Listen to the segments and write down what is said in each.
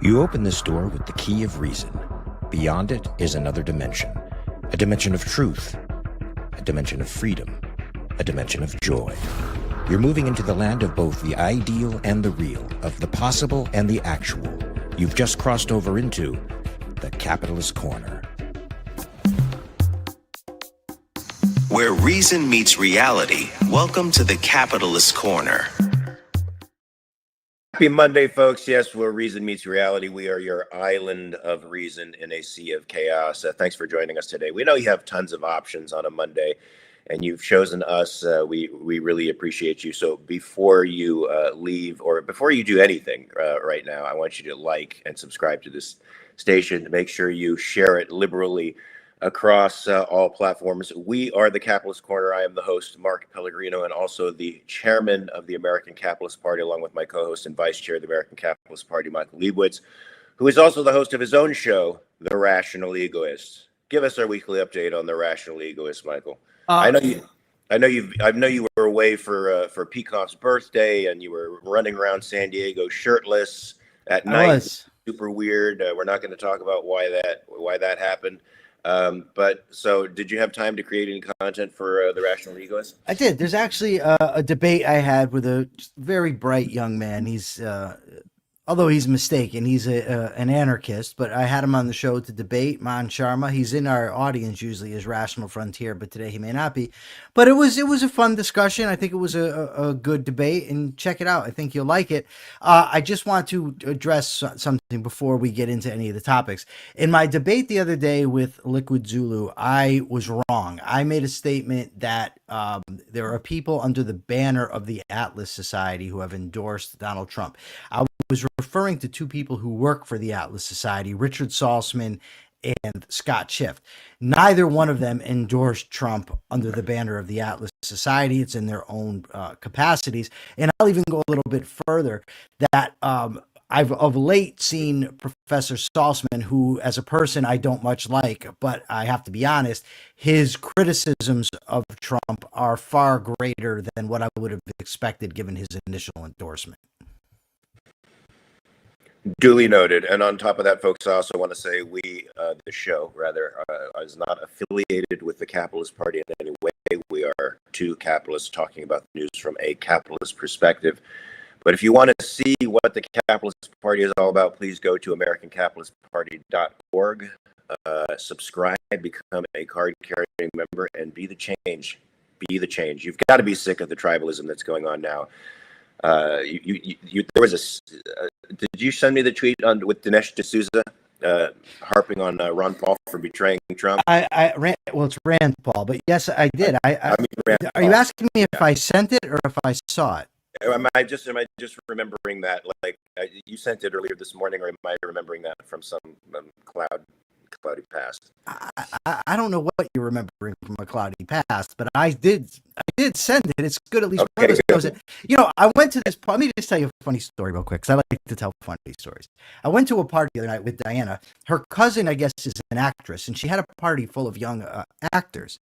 You open this door with the key of reason. Beyond it is another dimension. A dimension of truth. A dimension of freedom. A dimension of joy. You're moving into the land of both the ideal and the real, of the possible and the actual. You've just crossed over into the Capitalist Corner. Where reason meets reality, welcome to the Capitalist Corner. Happy Monday, folks. Yes, where reason meets reality. We are your island of reason in a sea of chaos. Thanks for joining us today. We know you have tons of options on a Monday, and you've chosen us. We really appreciate you. So before you leave, or before you do anything right now, I want you to like and subscribe to this station. Make sure you share it liberally across all platforms. We are the Capitalist Corner. I am the host, Mark Pellegrino, and also the chairman of the American Capitalist Party, along with my co-host and vice chair of the American Capitalist Party, Michael Liebowitz, who is also the host of his own show, The Rational Egoist. Give us our weekly update on The Rational Egoist, Michael. I know you were away for Peacock's birthday, and you were running around San Diego shirtless at night. Super weird. We're not going to talk about why that happened. But so did you have time to create any content for The Rational Egoist? I did. There's actually a debate I had with a very bright young man. He's although he's mistaken, he's an anarchist, but I had him on the show to debate, Man Sharma. He's in our audience usually as Rational Frontier, but today he may not be. But it was a fun discussion. I think it was a good debate, and check it out. I think you'll like it. I just want to address something before we get into any of the topics. In my debate the other day with Liquid Zulu, I was wrong. I made a statement that there are people under the banner of the Atlas Society who have endorsed Donald Trump. I was referring to two people who work for the Atlas Society, Richard Salzman and Scott Schiff. Neither one of them endorsed Trump under the banner of the Atlas Society. It's in their own capacities. And I'll even go a little bit further that I've of late seen Professor Salzman, who as a person I don't much like, but I have to be honest, his criticisms of Trump are far greater than what I would have expected given his initial endorsement. Duly noted. And on top of that, folks, I also want to say the show, is not affiliated with the Capitalist Party in any way. We are two capitalists talking about the news from a capitalist perspective. But if you want to see what the Capitalist Party is all about, please go to AmericanCapitalistParty.org, subscribe, become a card-carrying member, and be the change. Be the change. You've got to be sick of the tribalism that's going on now. There was did you send me the tweet with Dinesh D'Souza harping on Ron Paul for betraying Trump? It's Rand Paul, but yes, I did. Are you asking me if I sent it or if I saw it? Am I just remembering that? Like you sent it earlier this morning, or am I remembering that from some cloudy past? I don't know what you're remembering from a cloudy past, but I did send it. It's good at least one of us knows it. You know, I went to this. Let me just tell you a funny story real quick, because I like to tell funny stories. I went to a party the other night with Diana. Her cousin, I guess, is an actress, and she had a party full of young actors.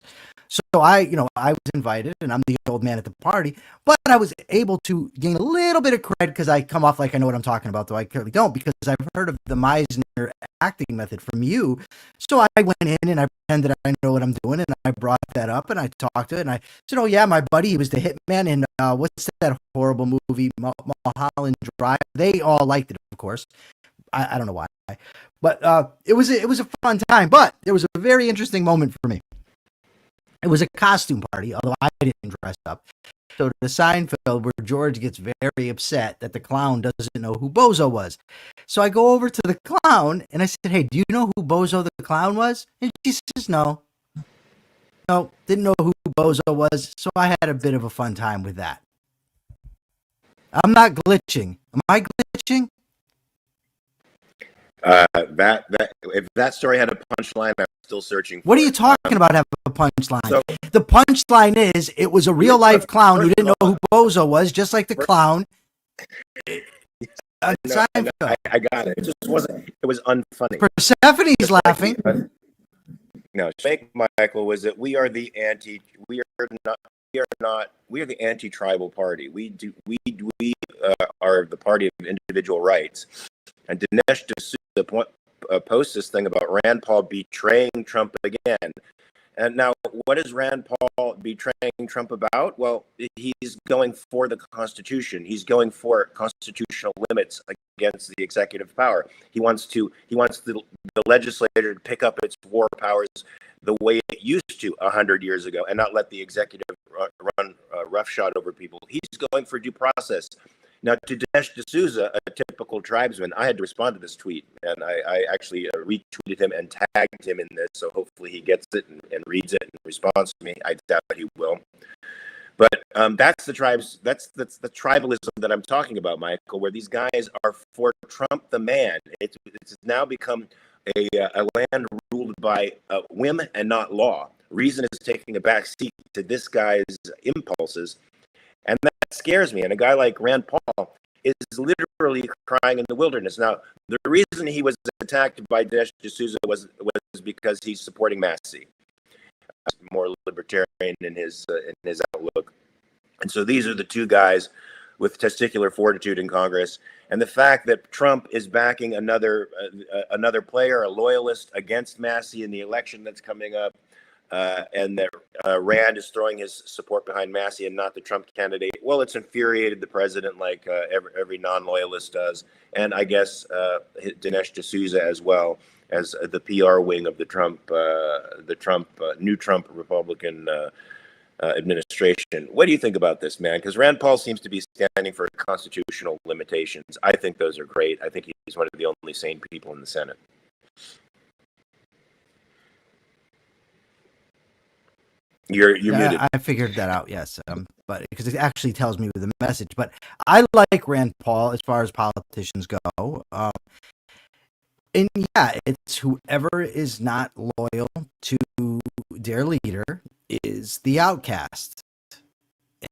So I was invited, and I'm the old man at the party, but I was able to gain a little bit of credit because I come off like I know what I'm talking about, though I clearly don't, because I've heard of the Meisner acting method from you. So I went in and I pretended I know what I'm doing, and I brought that up and I talked to it, and I said, "Oh yeah, my buddy, he was the hitman in what's that horrible movie, Mulholland Drive." They all liked it, of course. I don't know why, but it was a fun time. But there was a very interesting moment for me. It was a costume party, although I didn't dress up. So to Seinfeld, where George gets very upset that the clown doesn't know who Bozo was. So I go over to the clown and I said, "Hey, do you know who Bozo the clown was?" And she says, No, didn't know who Bozo was. So I had a bit of a fun time with that. I'm not glitching. Am I glitching? If that story had a punchline, I'm still searching for What are you talking about having a punchline? So, the punchline is it was a real life clown who didn't know who Bozo was, just like the clown. I got it. It just wasn't. It was unfunny. Persephone's laughing. No, fake Michael was that we are the anti-tribal party. We are the party of individual rights. And Dinesh D'Souza posts this thing about Rand Paul betraying Trump again. And now, what is Rand Paul betraying Trump about? Well, he's going for the Constitution. He's going for constitutional limits against the executive power. He wants the legislature to pick up its war powers the way it used to 100 years ago, and not let the executive run roughshod over people. He's going for due process. Now, to Dinesh D'Souza, a typical tribesman, I had to respond to this tweet, and I actually retweeted him and tagged him in this, so hopefully he gets it and reads it and responds to me. I doubt he will. But that's the tribalism that I'm talking about, Michael, where these guys are for Trump the man. It's now become a land ruled by whim and not law. Reason is taking a back seat to this guy's impulses. And that scares me. And a guy like Rand Paul is literally crying in the wilderness. Now, the reason he was attacked by Dinesh D'Souza was because he's supporting Massey, more libertarian in his outlook. And so these are the two guys with testicular fortitude in Congress. And the fact that Trump is backing another player, a loyalist against Massey in the election that's coming up, and that Rand is throwing his support behind Massey and not the Trump candidate. Well, it's infuriated the president like every non-loyalist does. And I guess Dinesh D'Souza as well as the PR wing of the new Trump Republican administration. What do you think about this, man? Because Rand Paul seems to be standing for constitutional limitations. I think those are great. I think he's one of the only sane people in the Senate. You're muted. I figured that out, yes. But because it actually tells me the message. But I like Rand Paul as far as politicians go. And yeah, it's whoever is not loyal to their leader is the outcast.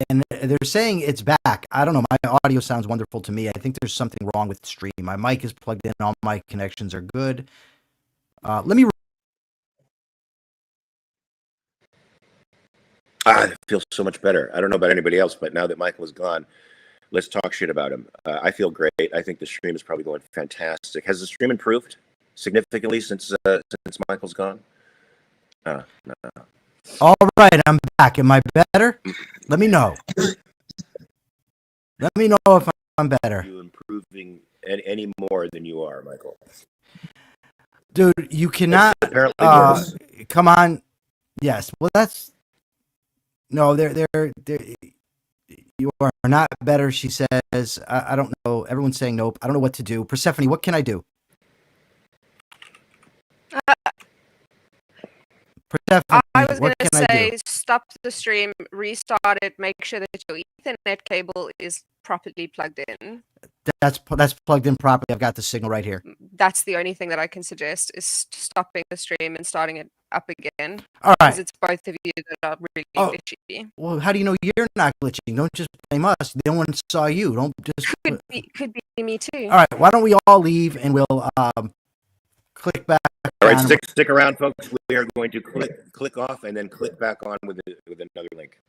And they're saying it's back. I don't know. My audio sounds wonderful to me. I think there's something wrong with the stream. My mic is plugged in. All my connections are good. Let me. It feels so much better. I don't know about anybody else, but now that Michael is gone, let's talk shit about him. I feel great. I think the stream is probably going fantastic. Has the stream improved significantly since Michael's gone? No. All right, I'm back. Am I better? Let me know. Let me know if I'm better. Are you improving any more than you are, Michael? Dude, you cannot. Apparently, come on. Yes. Well, that's. No, they're you are not better, she says. I don't know. Everyone's saying nope. I don't know what to do. Persephone, what can I do? Persephone, I was going to say stop the stream, restart it, make sure that your Ethernet cable is properly plugged in. That's plugged in properly. I've got the signal right here. That's the only thing that I can suggest is stopping the stream and starting it up again. All right. Because it's both of you that are really glitchy. Well, how do you know you're not glitching? Don't just blame us. No one saw you. Don't just. Could be me too. All right. Why don't we all leave and we'll click back. All right, stick around, folks. We are going to click off and then click back on with another link.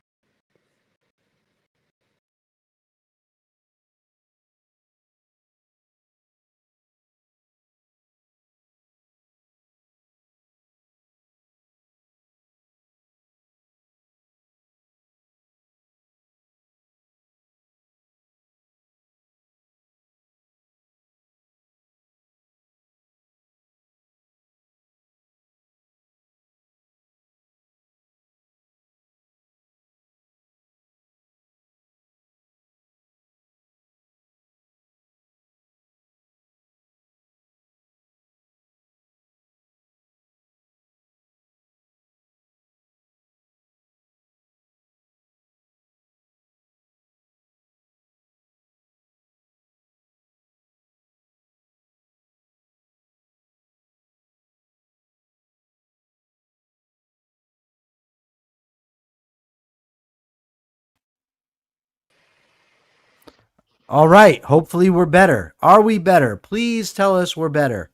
All right. Hopefully we're better. Are we better? Please tell us we're better.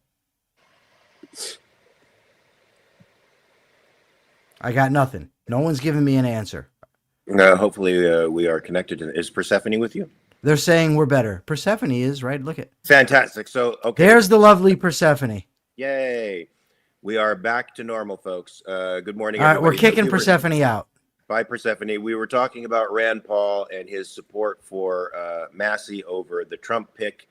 I got nothing. No one's giving me an answer. Hopefully we are connected. Is Persephone with you? They're saying we're better. Persephone is, right? Look at. Fantastic. So, okay. There's the lovely Persephone. Yay. We are back to normal, folks. Good morning, All right, everybody. we're kicking Persephone out. By Persephone. We were talking about Rand Paul and his support for Massey over the Trump pick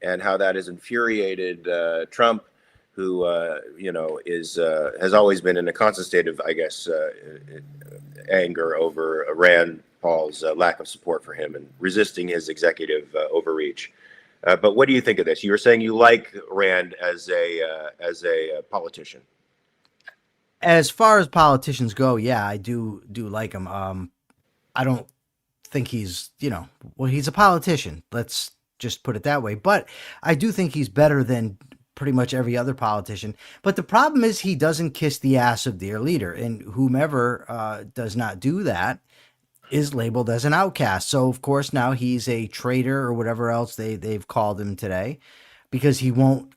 and how that has infuriated Trump, who, has always been in a constant state of, I guess, anger over Rand Paul's lack of support for him and resisting his executive overreach. But what do you think of this? You were saying you like Rand as a politician. As far as politicians go, yeah, I do like him. I don't think he's, he's a politician. Let's just put it that way. But I do think he's better than pretty much every other politician. But the problem is he doesn't kiss the ass of their leader, and whomever does not do that is labeled as an outcast. So of course now he's a traitor or whatever else they've called him today, because he won't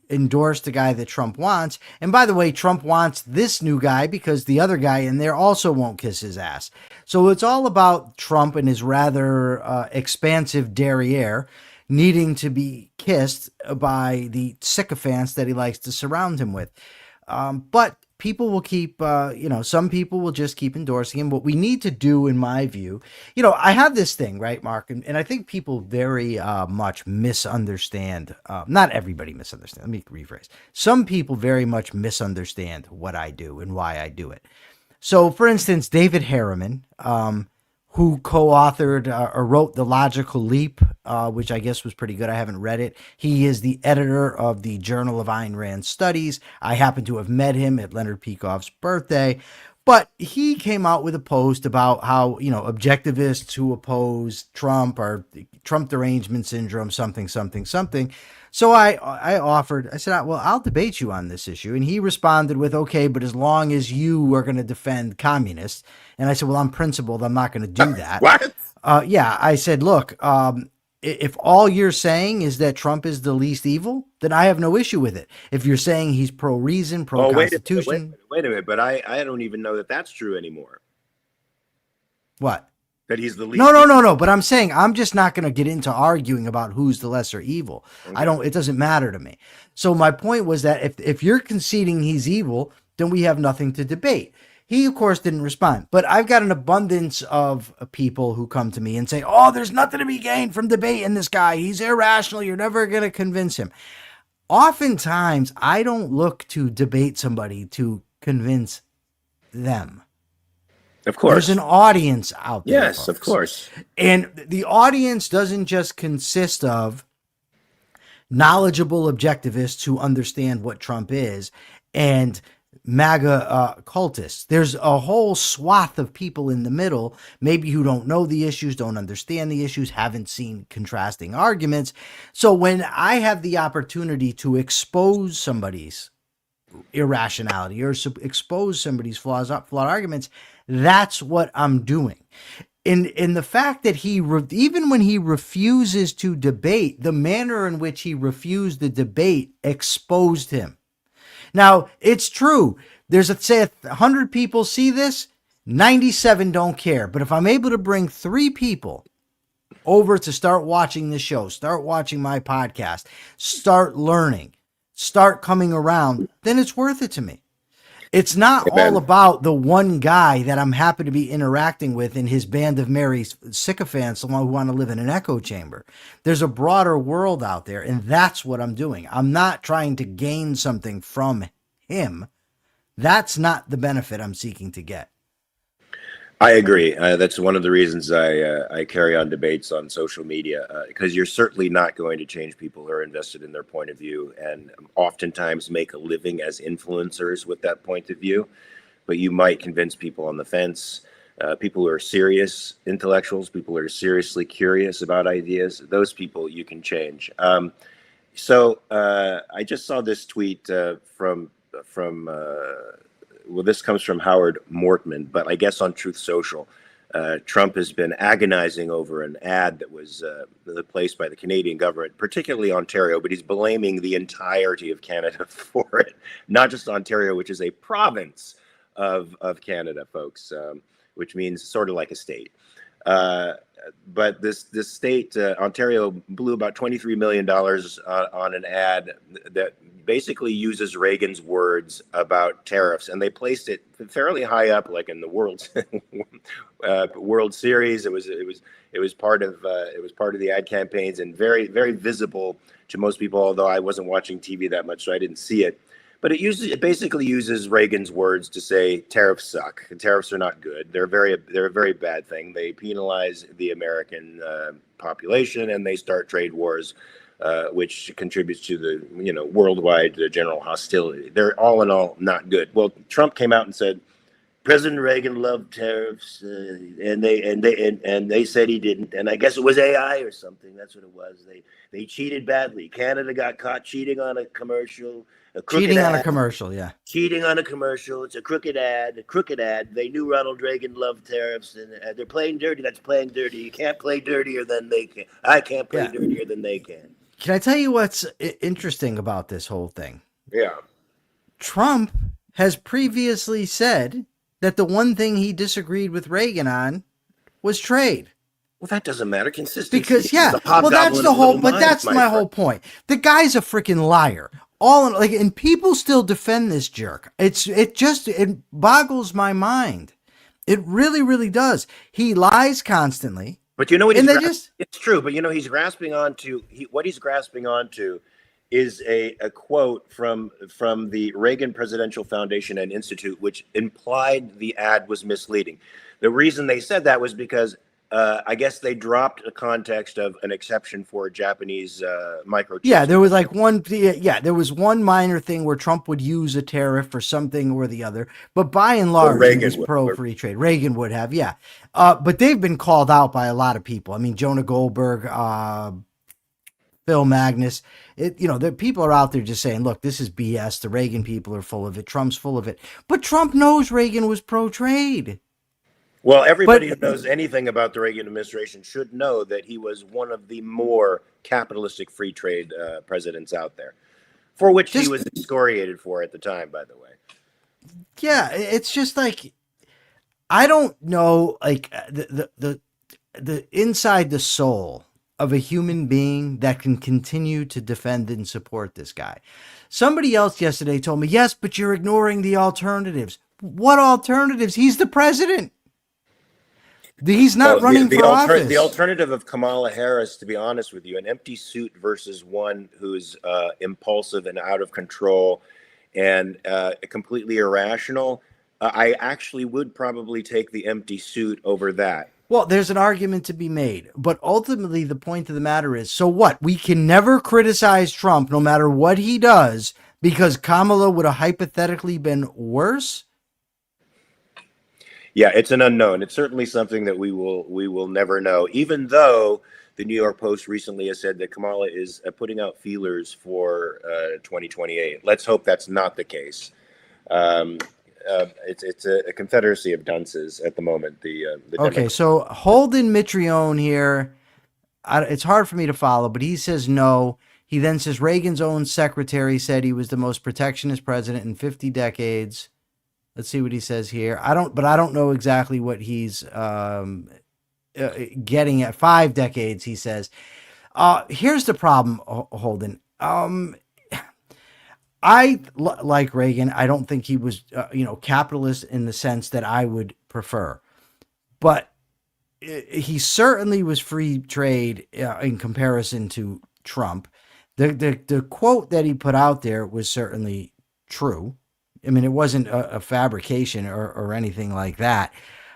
endorse the guy that Trump wants. And by the way, Trump wants this new guy because the other guy in there also won't kiss his ass. So it's all about Trump and his rather expansive derriere needing to be kissed by the sycophants that he likes to surround him with. But people will keep, some people will just keep endorsing him. What we need to do, in my view, I have this thing, right, Mark? And I think people very much misunderstand. Not everybody misunderstands. Let me rephrase. Some people very much misunderstand what I do and why I do it. So, for instance, David Harriman, who co-authored or wrote The Logical Leap, which I guess was pretty good. I haven't read it. He is the editor of the Journal of Ayn Rand Studies. I happen to have met him at Leonard Peikoff's birthday. But he came out with a post about how, objectivists who oppose Trump are Trump derangement syndrome, something. So I said, well, I'll debate you on this issue. And he responded with, okay, but as long as you are going to defend communists. And I said, well, I'm principled. I'm not going to do that. What? Yeah, I said, look, if all you're saying is that Trump is the least evil, then I have no issue with it. If you're saying he's pro-reason, pro-constitution. Wait a minute, but I don't even know that that's true anymore. What? That he's the least. No. But I'm saying I'm just not going to get into arguing about who's the lesser evil. Okay. It doesn't matter to me. So my point was that if you're conceding he's evil, then we have nothing to debate. He, of course, didn't respond. But I've got an abundance of people who come to me and say, oh, there's nothing to be gained from debating this guy. He's irrational. You're never going to convince him. Oftentimes, I don't look to debate somebody to convince them. Of course. There's an audience out there. Yes, folks. Of course. And the audience doesn't just consist of knowledgeable objectivists who understand what Trump is and MAGA cultists. There's a whole swath of people in the middle, maybe who don't know the issues, don't understand the issues, haven't seen contrasting arguments. So when I have the opportunity to expose somebody's irrationality or expose somebody's flawed arguments, that's what I'm doing. In the fact that even when he refuses to debate, the manner in which he refused the debate exposed him. Now, it's true. There's, say, 100 people see this, 97 don't care. But if I'm able to bring 3 people over to start watching the show, start watching my podcast, start learning, start coming around, then it's worth it to me. It's not all about the one guy that I'm happy to be interacting with in his band of merry sycophants, the one who want to live in an echo chamber. There's a broader world out there, and that's what I'm doing. I'm not trying to gain something from him. That's not the benefit I'm seeking to get. I agree. That's one of the reasons I carry on debates on social media, because you're certainly not going to change people who are invested in their point of view and oftentimes make a living as influencers with that point of view. But you might convince people on the fence, people who are serious intellectuals, people who are seriously curious about ideas. Those people you can change. So I just saw this tweet from well, this comes from Howard Mortman, but I guess on Truth Social, Trump has been agonizing over an ad that was placed by the Canadian government, particularly Ontario, but he's blaming the entirety of Canada for it, not just Ontario, which is a province of Canada, folks, which means sort of like a state. But this state, Ontario, blew about $23 million on an ad that basically uses Reagan's words about tariffs, and they placed it fairly high up, like in the World Series. It was part of the ad campaigns, and very, very visible to most people. Although I wasn't watching TV that much, so I didn't see it. But it basically uses Reagan's words to say tariffs suck. Tariffs are not good. They're a very bad thing. They penalize the American population, and they start trade wars, which contributes to the worldwide general hostility. They're all in all not good. Well, Trump came out and said President Reagan loved tariffs, and they said he didn't. And I guess it was AI or something. That's what it was. They cheated badly. Canada got caught cheating on a commercial. Cheating on a commercial, yeah. Cheating on a commercial. It's a crooked ad. They knew Ronald Reagan loved tariffs, and they're playing dirty. That's playing dirty. You can't play dirtier than they can. I can't play dirtier than they can. Can I tell you what's interesting about this whole thing? Yeah. Trump has previously said that the one thing he disagreed with Reagan on was trade. Well, that doesn't matter. Consistency. Because, that's my whole point. The guy's a freaking liar. And people still defend this jerk. It boggles my mind. It really, really does. He lies constantly. But it's true. But he's grasping onto what he's grasping onto is a quote from the Reagan Presidential Foundation and Institute, which implied the ad was misleading. The reason they said that was because I guess they dropped the context of an exception for Japanese microchips. Yeah, there was there was one minor thing where Trump would use a tariff for something or the other, but by and large, he was pro-free trade. Reagan would have, yeah. But they've been called out by a lot of people. I mean, Jonah Goldberg, Phil Magnus, the people are out there just saying, look, this is BS. The Reagan people are full of it. Trump's full of it. But Trump knows Reagan was pro-trade. Well, everybody who knows anything about the Reagan administration should know that he was one of the more capitalistic free trade presidents out there, for which he was excoriated for at the time, by the way. Yeah, it's just like, I don't know, like the inside the soul of a human being that can continue to defend and support this guy. Somebody else yesterday told me, yes, but you're ignoring the alternatives. What alternatives? He's the president. He's not running for office. The alternative of Kamala Harris, to be honest with you, an empty suit versus one who's impulsive and out of control and completely irrational. I actually would probably take the empty suit over that. Well, there's an argument to be made, but ultimately the point of the matter is, so what? We can never criticize Trump no matter what he does because Kamala would have hypothetically been worse? Yeah, it's an unknown. It's certainly something that we will never know, even though the New York Post recently has said that Kamala is putting out feelers for 2028. Let's hope that's not the case. It's a confederacy of dunces at the moment. Okay, so Holden Mitrione here, it's hard for me to follow, but he says no. He then says Reagan's own secretary said he was the most protectionist president in 50 decades. Let's see what he says here. I don't know exactly what he's getting at. 5 decades, he says. Here's the problem, Holden. Like Reagan, I don't think he was, capitalist in the sense that I would prefer. But he certainly was free trade in comparison to Trump. The quote that he put out there was certainly true. I mean, it wasn't a fabrication or anything like that.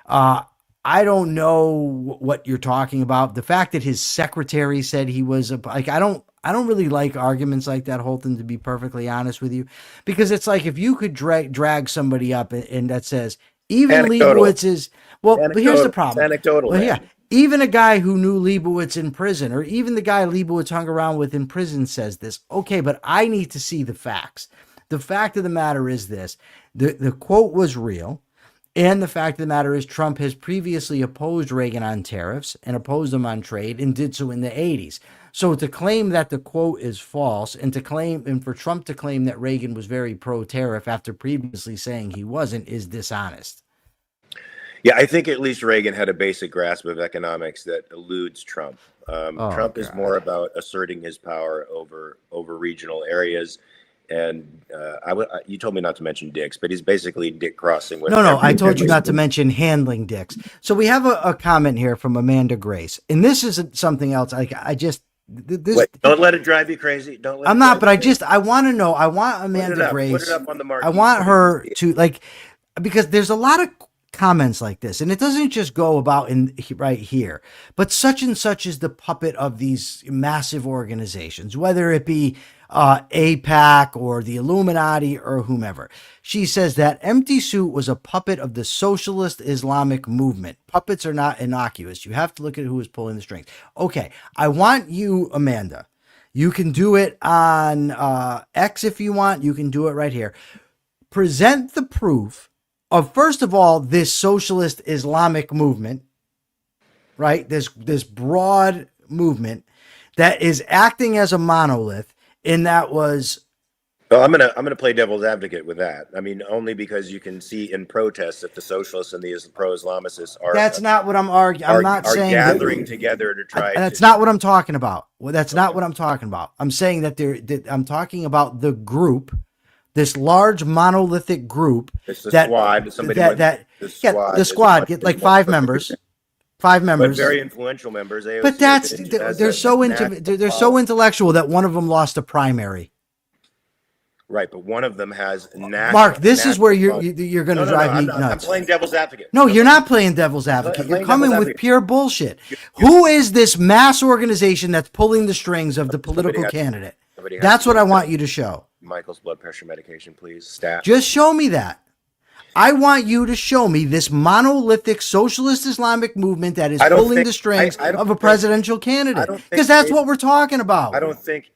I don't know what you're talking about. The fact that his secretary said he was I don't really like arguments like that, Holton, to be perfectly honest with you, because it's like if you could drag somebody up and that says even Liebowitz is but here's the problem. Anecdotal. Well, yeah, even a guy who knew Liebowitz in prison, or even the guy Liebowitz hung around with in prison, says this. Okay, but I need to see the facts. The fact of the matter is this: the quote was real. And the fact of the matter is Trump has previously opposed Reagan on tariffs and opposed him on trade and did so in the 80s. So to claim that the quote is false and for Trump to claim that Reagan was very pro-tariff after previously saying he wasn't is dishonest. Yeah, I think at least Reagan had a basic grasp of economics that eludes Trump. Trump is more about asserting his power over regional areas. And you told me not to mention dicks, but he's basically dick crossing with. No, I told you not to mention handling dicks. So we have a comment here from Amanda Grace, and this isn't something else. Wait, don't let it drive you crazy. Don't. Let I'm not, but I want to know. I want Amanda Grace. Put it up on the marquee. I want her to because there's a lot of comments like this, and it doesn't just go about right here, but such and such is the puppet of these massive organizations, whether it be AIPAC or the Illuminati or whomever. She says that empty suit was a puppet of the socialist Islamic movement. Puppets are not innocuous. You have to look at who is pulling the strings. Okay, I want you, Amanda. You can do it on X if you want. You can do it right here. Present the proof of, first of all, this socialist Islamic movement, right? This broad movement that is acting as a monolith. And that was. Well, I'm gonna play devil's advocate with that. I mean, only because you can see in protests that the socialists and the pro-Islamists are. That's not what I'm arguing. I'm not saying gathering together to try. That's not what I'm talking about. Well, that's not what I'm talking about. I'm saying that I'm talking about the group, this large monolithic group. It's the squad. The squad get like 5 members. 5 members, but very influential members. But they're so intellectual that one of them lost a primary. Right, but one of them has Mark, this is where you're going to drive me nuts. I'm playing devil's advocate. No, you're not playing devil's advocate. You're coming with pure bullshit. Who is this mass organization that's pulling the strings of the political candidate? That's what I want you to show. Michael's blood pressure medication, please. Stat. Just show me that. I want you to show me this monolithic socialist Islamic movement that is pulling the strings of a presidential candidate, because that's what we're talking about. I don't think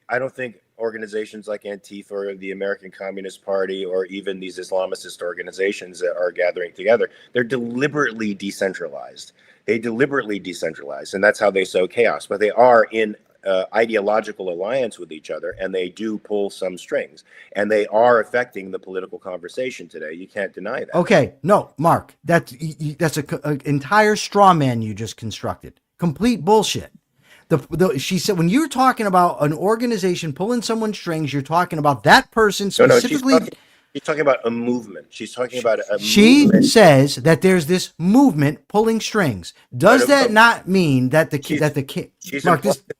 organizations like Antifa or the American Communist Party or even these Islamist organizations that are gathering together, they're deliberately decentralized. And that's how they sow chaos. But they are in ideological alliance with each other, and they do pull some strings, and they are affecting the political conversation today. You can't deny that. Okay, no, Mark, that's an entire straw man you just constructed. Complete bullshit. She said when you're talking about an organization pulling someone's strings, you're talking about that person specifically. No, she's talking about a movement. She's talking about a She movement. says that there's this movement pulling strings. Does that not mean that the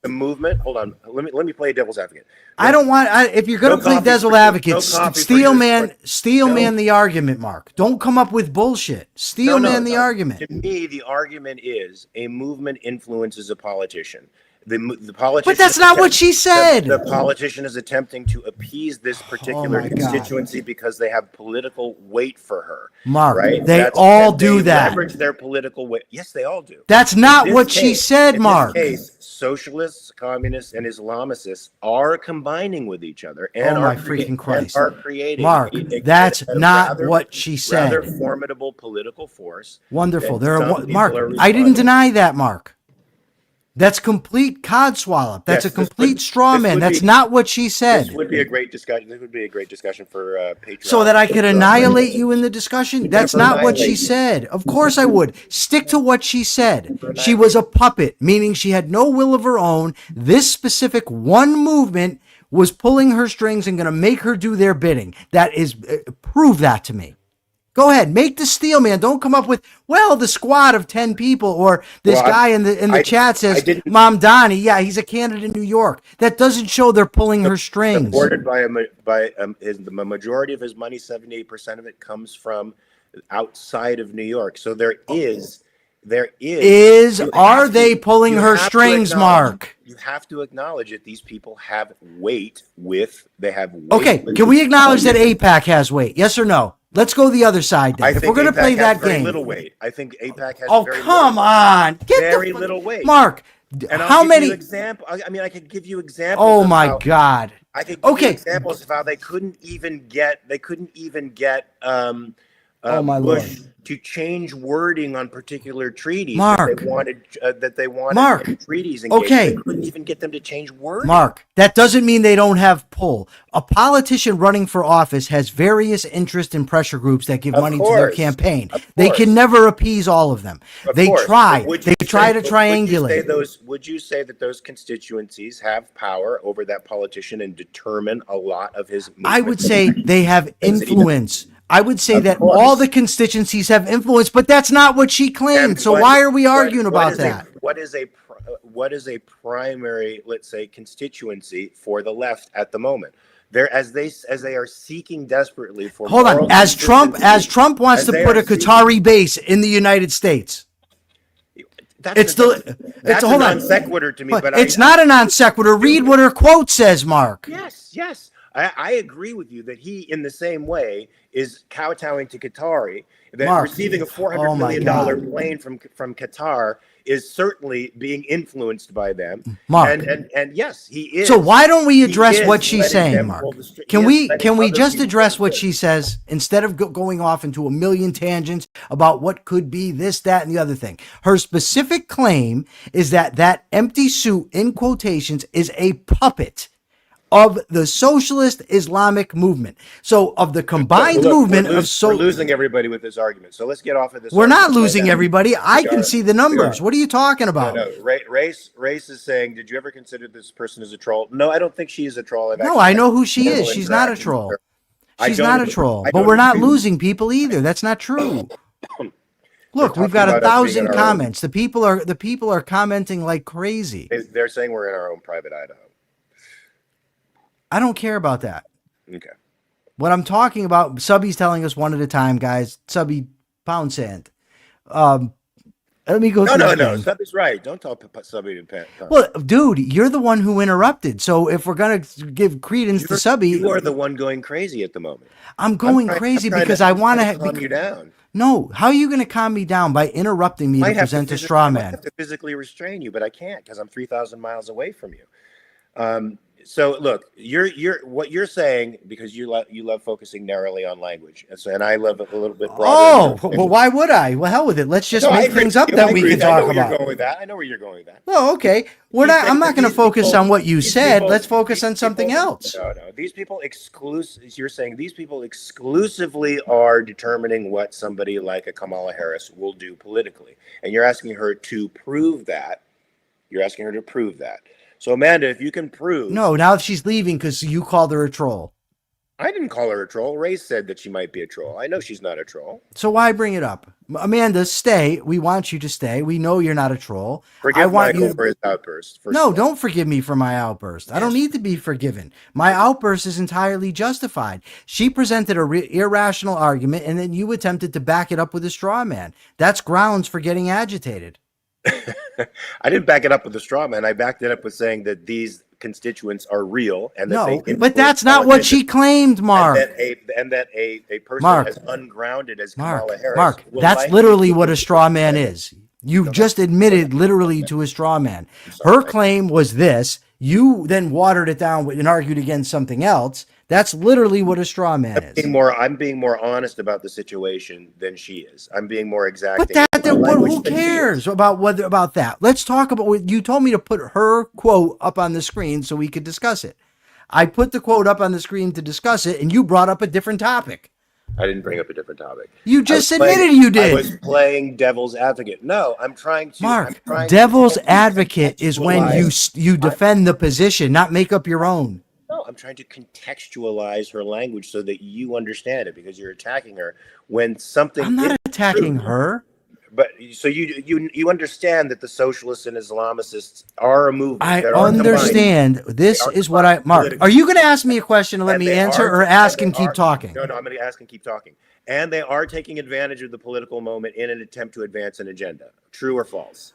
movement? Hold on. Let me play devil's advocate. If you're going to play devil's advocate, steel man the argument, Mark. Don't come up with bullshit. Steel man the argument. To me, the argument is a movement influences a politician. The politician, but that's not what she said. The politician is attempting to appease this particular constituency because they have political weight for her. Mark, right? They leverage their political weight. Yes, they all do. That's not what she said, Mark. In this case, socialists, communists, and Islamists are combining with each other and are creating. Mark, that's not what she said. Rather formidable political force. Wonderful. Mark, I didn't deny that, Mark. That's complete codswallop. That's a complete straw man. That's not what she said. This would be a great discussion. This would be a great discussion for Patreon. So that I could annihilate you in the discussion? That's not what she said. Of course I would. Stick to what she said. She was a puppet, meaning she had no will of her own. This specific one movement was pulling her strings and going to make her do their bidding. That is, prove that to me. Go ahead, make the steel man. Don't come up with, the squad of 10 people, or this guy in the chat says, Mom Donnie, he's a candidate in New York. That doesn't show they're pulling her strings. Supported by the majority of his money, 78% of it comes from outside of New York. So are they pulling her strings, Mark? You have to acknowledge that these people have weight Okay, can we acknowledge that AIPAC has weight? Yes or no? Let's go the other side then. If we're going to play that game. Little weight. I think AIPAC has very little weight. Mark, and how many examples? I mean, I could give you examples. Oh my God. I could give you examples of how they couldn't even get my Bush Lord. to change wording on particular treaties Mark. that they wanted Mark. treaties engaged. Okay. They couldn't even get them to change wording. Mark, that doesn't mean they don't have pull. A politician running for office has various interest and pressure groups that give money to their campaign. They can never appease all of them. They try. They try to triangulate. Would you say that those constituencies have power over that politician and determine a lot of his movement? I would say they have influence. I would say that all the constituencies have influence, but that's not what she claimed. So why are we arguing about that? What is a primary, let's say, constituency for the left at the moment? As they are seeking desperately for. Hold on, as Trump wants to put a Qatari base in the United States. It's a non sequitur to me, but it's not a non sequitur. Read what her quote says, Mark. Yes. I agree with you that he, in the same way, is kowtowing to Qatari. That Mark, receiving a $400 million plane from Qatar is certainly being influenced by them. Mark, and yes, he is. So why don't we address what she's saying, Mark? Can we just address what she says instead of going off into a million tangents about what could be this, that, and the other thing? Her specific claim is that empty suit, in quotations, is a puppet of the socialist Islamic movement. So of the combined movement of we're losing everybody with this argument. So let's get off of this. We're not losing everybody. I can see the numbers. What are you talking about? No. Race is saying, did you ever consider this person as a troll? No, I don't think she is a troll. No, I know who she is. She's not a troll. She's not a troll. But we're not losing people either. That's not true. Look, we've got 1,000 comments. The people are commenting like crazy. They're saying we're in our own private Idaho. I don't care about that. Okay. What I'm talking about, Subby's telling us one at a time, guys. Subby, pound sand. Let me go. No. Subby's right. Don't tell Subby to pound. Well, dude, you're the one who interrupted. So if we're gonna give credence to Subby, you are the one going crazy at the moment. I'm going crazy because I want to calm you down. No, how are you going to calm me down by interrupting me to present a straw man? I have to physically restrain you, but I can't because I'm 3,000 miles away from you. So look, what you're saying, because you love focusing narrowly on language, and I love it a little bit broader. Oh, well, why would I? Well, hell with it. Let's just make things up that we can talk about. I know where you're going with that. Oh, okay. I'm not going to focus on what you said. Let's focus on something else. No. These people you're saying these people exclusively are determining what somebody like a Kamala Harris will do politically, and you're asking her to prove that. So, Amanda, if you can prove... No, now she's leaving because you called her a troll. I didn't call her a troll. Ray said that she might be a troll. I know she's not a troll. So why bring it up? Amanda, stay. We want you to stay. We know you're not a troll. Forgive Michael for his outburst. No, don't forgive me for my outburst. Yes. I don't need to be forgiven. My outburst is entirely justified. She presented an irrational argument, and then you attempted to back it up with a straw man. That's grounds for getting agitated. I didn't back it up with a straw man. I backed it up with saying that these constituents are real, and that but that's not what she claimed, Mark. And that a person as ungrounded as Kamala Harris. Mark, that's literally what a straw man is. You've just admitted literally to a straw man. Her claim was this. You then watered it down and argued against something else. That's literally what a straw man is. I'm being more honest about the situation than she is. I'm being more exacting. But who cares about that? Let's talk about what you told me to put her quote up on the screen so we could discuss it. I put the quote up on the screen to discuss it, and you brought up a different topic. I didn't bring up a different topic. You just admitted you did. I was playing devil's advocate. No, I'm trying to. Mark, devil's advocate is when you defend the position, not make up your own. No, I'm trying to contextualize her language so that you understand it, because you're attacking her when something. I'm not attacking her. But so you understand that the socialists and Islamicists are a movement. I understand. This is what Mark. Are you going to ask me a question and let me answer, or ask and keep talking? No, I'm going to ask and keep talking. And they are taking advantage of the political moment in an attempt to advance an agenda. True or false?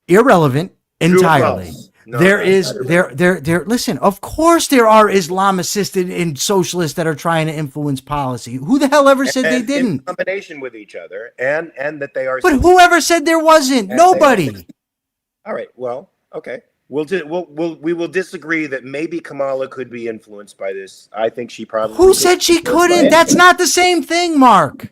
Irrelevant. Entirely. No, listen, of course there are Islamicists and socialists that are trying to influence policy. Who the hell ever said they didn't? In combination with each other, and that they are. But whoever said there wasn't? Nobody. All right. Well, okay. We will disagree that maybe Kamala could be influenced by this. I think she probably. Who said she couldn't? That's not the same thing, Mark.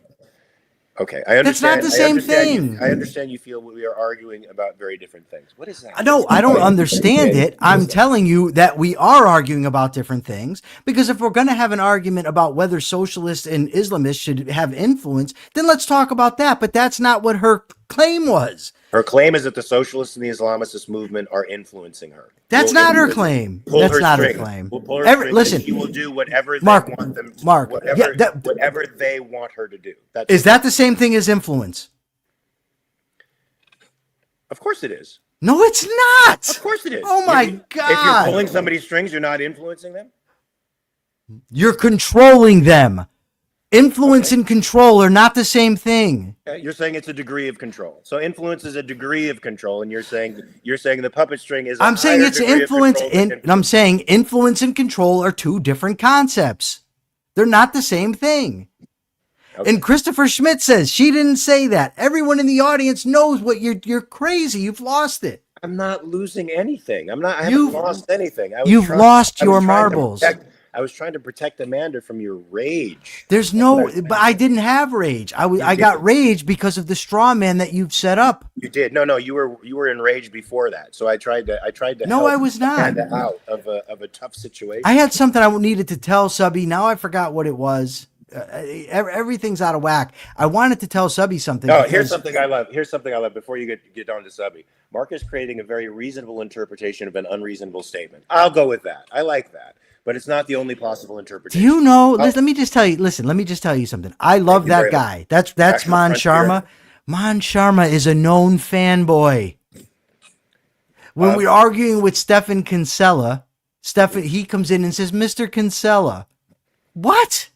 Okay, I understand. That's not the same thing. I understand you feel we are arguing about very different things. What is that? No, I don't understand it. I'm telling you that we are arguing about different things, because if we're going to have an argument about whether socialists and Islamists should have influence, then let's talk about that. But that's not what her claim was. Her claim is that the socialists and the Islamist movement are influencing her. That's not her claim. That's not her claim. Listen, she will do whatever they Mark, want them to, Mark, whatever they want her to do. Is that the same thing as influence? Of course it is. No, it's not. Of course it is. Oh my God. If you're pulling somebody's strings, you're not influencing them? You're controlling them. Influence and control are not the same thing. You're saying it's a degree of control. So influence is a degree of control, and you're saying the puppet string is. I'm saying it's influence, and I'm saying influence and control are two different concepts. They're not the same thing. Okay. And Christopher Schmidt says she didn't say that. Everyone in the audience knows what you're crazy. You've lost it. I'm not losing anything. I haven't lost anything. You've lost your marbles. I was trying to protect Amanda from your rage. There's no, but I didn't have rage. I got rage because of the straw man that you've set up. You did. No, you were enraged before that. So I tried to. No, I was not. Amanda out of a tough situation. I had something I needed to tell Subby. Now I forgot what it was. Everything's out of whack. I wanted to tell Subby something. Oh, here's something I love. Before you get on to Subby. Mark is creating a very reasonable interpretation of an unreasonable statement. I'll go with that. I like that. But it's not the only possible interpretation. Do you know? Let me just tell you. Listen, let me just tell you something. I love that guy. That's Man Sharma. Man Sharma is a known fanboy. When we're arguing with Stefan Kinsella, he comes in and says, "Mr. Kinsella, what?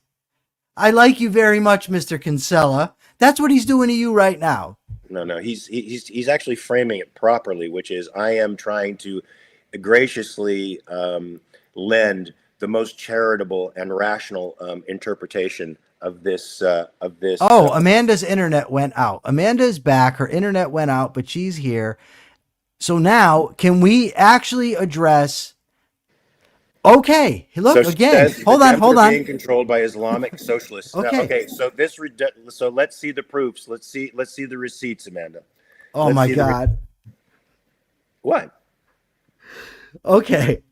I like you very much, Mr. Kinsella." That's what he's doing to you right now. No, he's actually framing it properly, which is I am trying to graciously lend the most charitable and rational interpretation of this. Amanda's internet went out. Amanda's back. Her internet went out, but she's here. So now, can we actually address? Okay, look so again. Hold on. Being controlled by Islamic socialists. Okay. So let's see the proofs. Let's see the receipts, Amanda. Oh my God. What? Okay.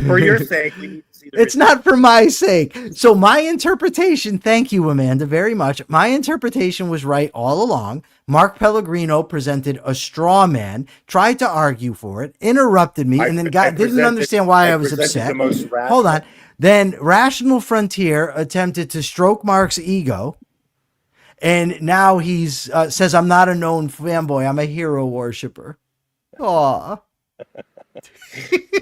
For your sake, we need to see the it's not for my sake. So my interpretation, thank you, Amanda, very much. My interpretation was right all along. Mark Pellegrino presented a straw man, tried to argue for it, interrupted me, and then didn't understand why I was upset. Hold on. Then Rational Frontier attempted to stroke Mark's ego. And now he's says, I'm not a known fanboy. I'm a hero worshiper. Aw.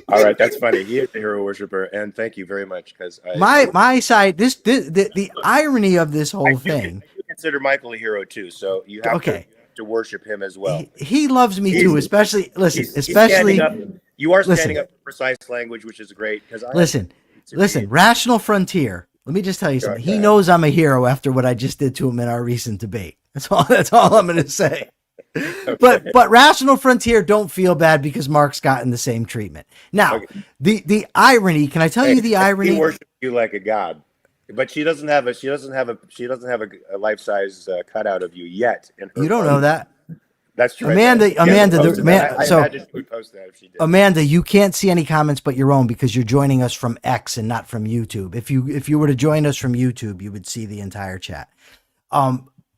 All right, that's funny. He is a hero worshiper, and thank you very much. Because my side, the irony of this whole thing. I consider Michael a hero too, so you have to worship him as well. He loves me too, especially. Listen, you are standing up for precise language, which is great. Because listen, Rational Frontier. Let me just tell you something. He knows I'm a hero after what I just did to him in our recent debate. That's all I'm going to say. Okay. But Rational Frontier don't feel bad because Mark's gotten the same treatment. Now, the irony, can I tell you the irony? He worships you like a god. But she doesn't have a life-size cutout of you yet in her. You don't know that. That's true. Amanda, you can't see any comments but your own because you're joining us from X and not from YouTube. If you were to join us from YouTube, you would see the entire chat.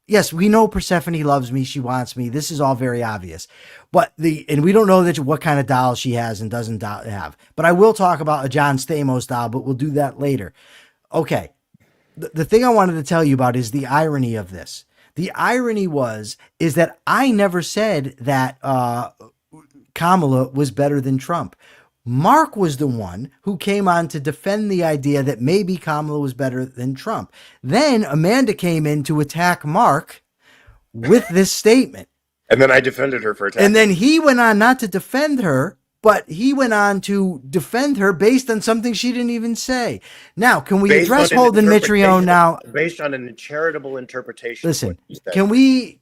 Yes, we know Persephone loves me. She wants me. This is all very obvious. And we don't know what kind of doll she has and doesn't have. But I will talk about a John Stamos doll, but we'll do that later. Okay. The thing I wanted to tell you about is the irony of this. The irony is that I never said that Kamala was better than Trump. Mark was the one who came on to defend the idea that maybe Kamala was better than Trump. Then Amanda came in to attack Mark with this statement. And then I defended her for attacking. And then he went on not to defend her, but he went on to defend her based on something she didn't even say. Now, can we address Holden Mitrione now? Based on a charitable interpretation. Listen, can we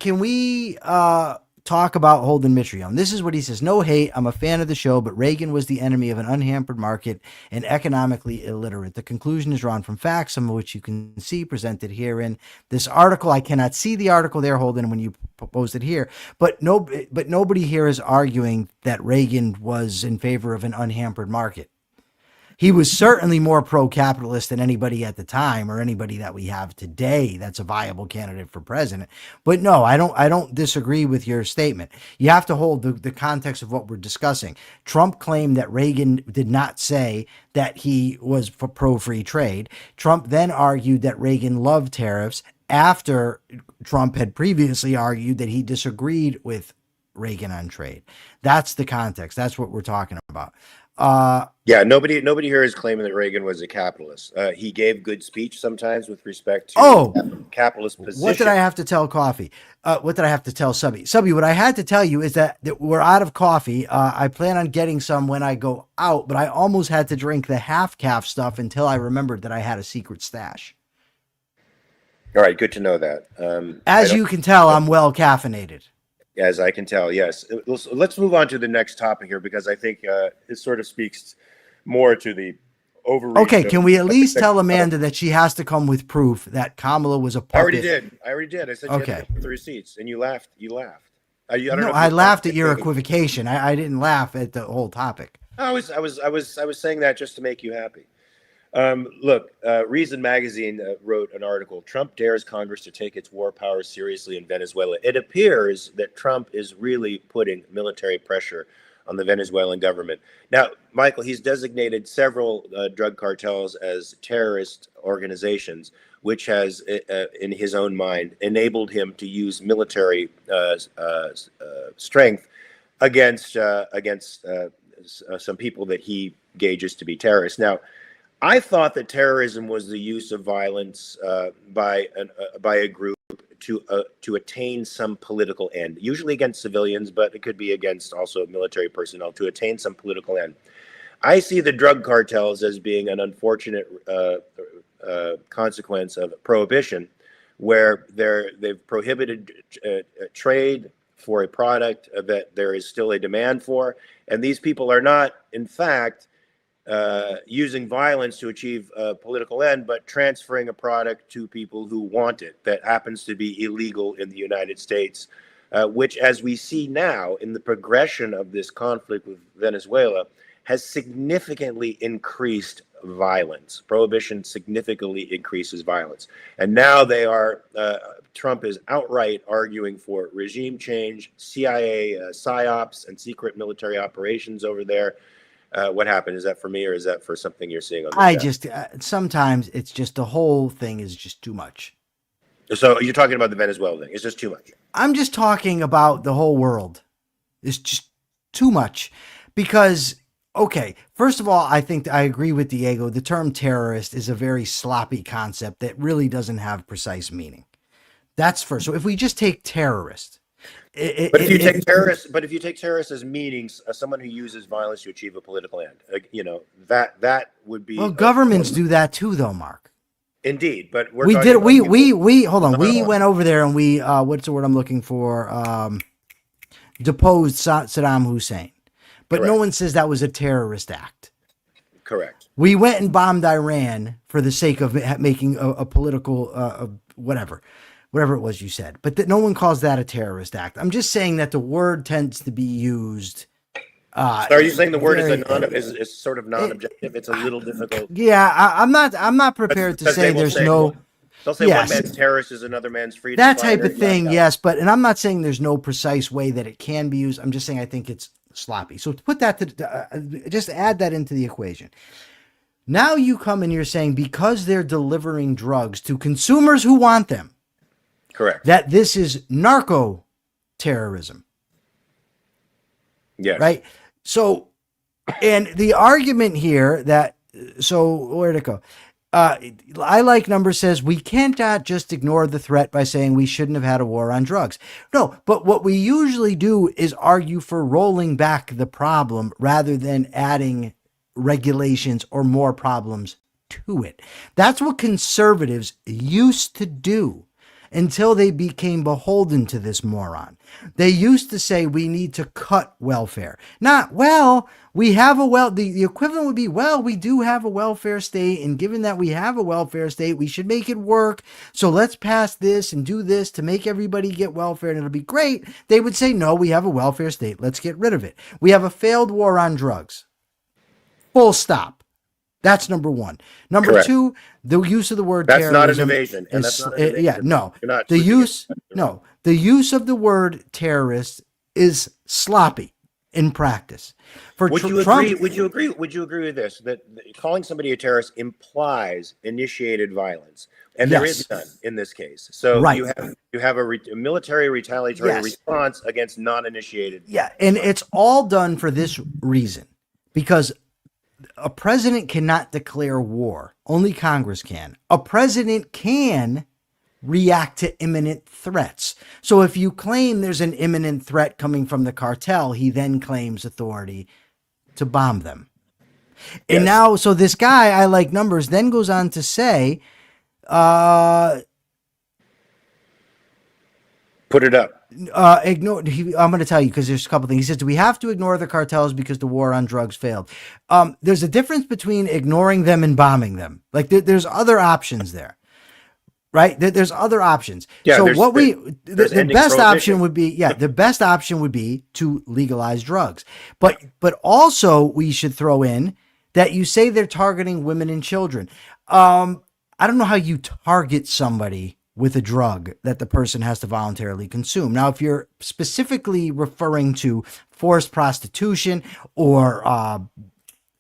talk about Holden Mitrione. This is what he says. No hate. I'm a fan of the show, but Reagan was the enemy of an unhampered market and economically illiterate. The conclusion is drawn from facts, some of which you can see presented here in this article. I cannot see the article there, Holden, when you proposed it here, but nobody here is arguing that Reagan was in favor of an unhampered market. He was certainly more pro-capitalist than anybody at the time or anybody that we have today that's a viable candidate for president. But no, I don't disagree with your statement. You have to hold the context of what we're discussing. Trump claimed that Reagan did not say that he was for pro-free trade. Trump then argued that Reagan loved tariffs after Trump had previously argued that he disagreed with Reagan on trade. That's the context. That's what we're talking about. Nobody here is claiming that Reagan was a capitalist. He gave good speech sometimes with respect to capitalist position. What did I have to tell Coffee? What did I have to tell Subby? Subby, what I had to tell you is that we're out of coffee. I plan on getting some when I go out, but I almost had to drink the half-calf stuff until I remembered that I had a secret stash. All right, good to know that. As you can tell, I'm well caffeinated. As I can tell, yes. Let's move on to the next topic here, because I think it sort of speaks more to the overreach. Okay, can we at least tell Amanda that she has to come with proof that Kamala was a puppet? I already did. I said you had to come with the receipts, and you laughed. I laughed at your equivocation. I didn't laugh at the whole topic. I was saying that just to make you happy. Look, Reason Magazine wrote an article, Trump dares Congress to take its war powers seriously in Venezuela. It appears that Trump is really putting military pressure on the Venezuelan government. Now, Michael, he's designated several drug cartels as terrorist organizations, which has, in his own mind, enabled him to use military strength against some people that he gauges to be terrorists. Now, I thought that terrorism was the use of violence by a group to attain some political end, usually against civilians, but it could be against also military personnel to attain some political end. I see the drug cartels as being an unfortunate consequence of prohibition, where they've prohibited trade for a product that there is still a demand for, and these people are not, in fact, using violence to achieve a political end, but transferring a product to people who want it that happens to be illegal in the United States, which, as we see now in the progression of this conflict with Venezuela, has significantly increased violence. Prohibition significantly increases violence. And now Trump is outright arguing for regime change, CIA psyops, and secret military operations over there. What happened? Is that for me, or is that for something you're seeing on the chat? Sometimes it's just the whole thing is just too much. So you're talking about the Venezuela thing. It's just too much. I'm just talking about the whole world. It's just too much because, okay, first of all, I think I agree with Diego. The term terrorist is a very sloppy concept that really doesn't have precise meaning. That's first. So if we just take terrorist, But if you take terrorists as meaning someone who uses violence to achieve a political end, that would be. Well, governments do that too, though, Mark. Indeed, but we hold on. We went over there and we what's the word I'm looking for? Deposed Saddam Hussein, but Correct. No one says that was a terrorist act. Correct. We went and bombed Iran for the sake of making a political whatever it was you said, but no one calls that a terrorist act. I'm just saying that the word tends to be used. So are you saying the word is sort of non-objective? It's a little difficult. Yeah, I'm not prepared to say there's no. They'll say one man's terrorist is another man's freedom. That type of thing, yes, and I'm not saying there's no precise way that it can be used. I'm just saying I think it's sloppy. So to put that just add that into the equation. Now you come and you're saying because they're delivering drugs to consumers who want them. Correct. That this is narco terrorism. Yes. Right. So, and the argument here where'd it go? I Like Number says we can't just ignore the threat by saying we shouldn't have had a war on drugs. No, but what we usually do is argue for rolling back the problem rather than adding regulations or more problems to it. That's what conservatives used to do. until they became beholden to this moron. They used to say we need to cut welfare. Not, well, we have the equivalent would be, well, we do have a welfare state, and given that we have a welfare state, we should make it work. So let's pass this and do this to make everybody get welfare, and it'll be great. They would say, no, we have a welfare state. Let's get rid of it. We have a failed war on drugs. Full stop. That's number one. Number Correct. two, the use of the word That's terrorism. not an invasion. And that's not an invasion. Yeah, no. You're not The switching use, it. no. The use of the word terrorist is sloppy in practice. For Would you Trump, agree? Would you agree? Would you agree with this? That calling somebody a terrorist implies initiated violence, and there Yes. is none in this case. So Right. you have a military retaliatory Yes. response against non-initiated. Yeah, and it's all done for this reason, because a president cannot declare war. Only Congress can. A president can react to imminent threats. So if you claim there's an imminent threat coming from the cartel, he then claims authority to bomb them. And Yes. now, so this guy, I like numbers, then goes on to say, Put it up. I'm going to tell you, because there's a couple things. He says, do we have to ignore the cartels because the war on drugs failed? There's a difference between ignoring them and bombing them. Like there's other options there, right? There's other options. Yeah, so there's the ending best option prohibition. would be, the best option would be to legalize drugs. But also we should throw in that you say they're targeting women and children. I don't know how you target somebody with a drug that the person has to voluntarily consume. Now, if you're specifically referring to forced prostitution or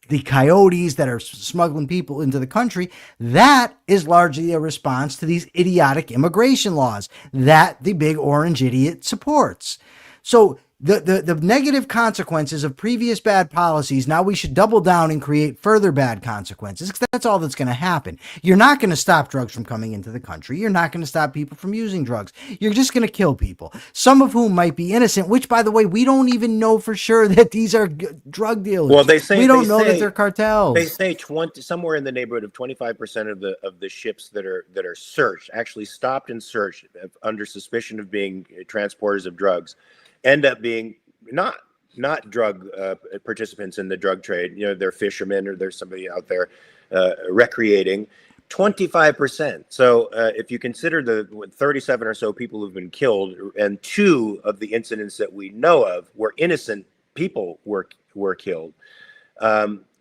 the coyotes that are smuggling people into the country, that is largely a response to these idiotic immigration laws that the big orange idiot supports. So the negative consequences of previous bad policies, now we should double down and create further bad consequences, because that's all that's going to happen. You're not going to stop drugs from coming into the country. You're not going to stop people from using drugs. You're just going to kill people, some of whom might be innocent, which, by the way, we don't even know for sure that these are drug dealers. Well, they say we don't know that they're cartels. They say somewhere in the neighborhood of 25% of the ships that are searched, actually stopped and searched under suspicion of being transporters of drugs, end up being not drug participants in the drug trade. You know, they're fishermen or there's somebody out there recreating. 25%. So if you consider the 37 or so people who've been killed, and 2 of the incidents that we know of where innocent people were killed,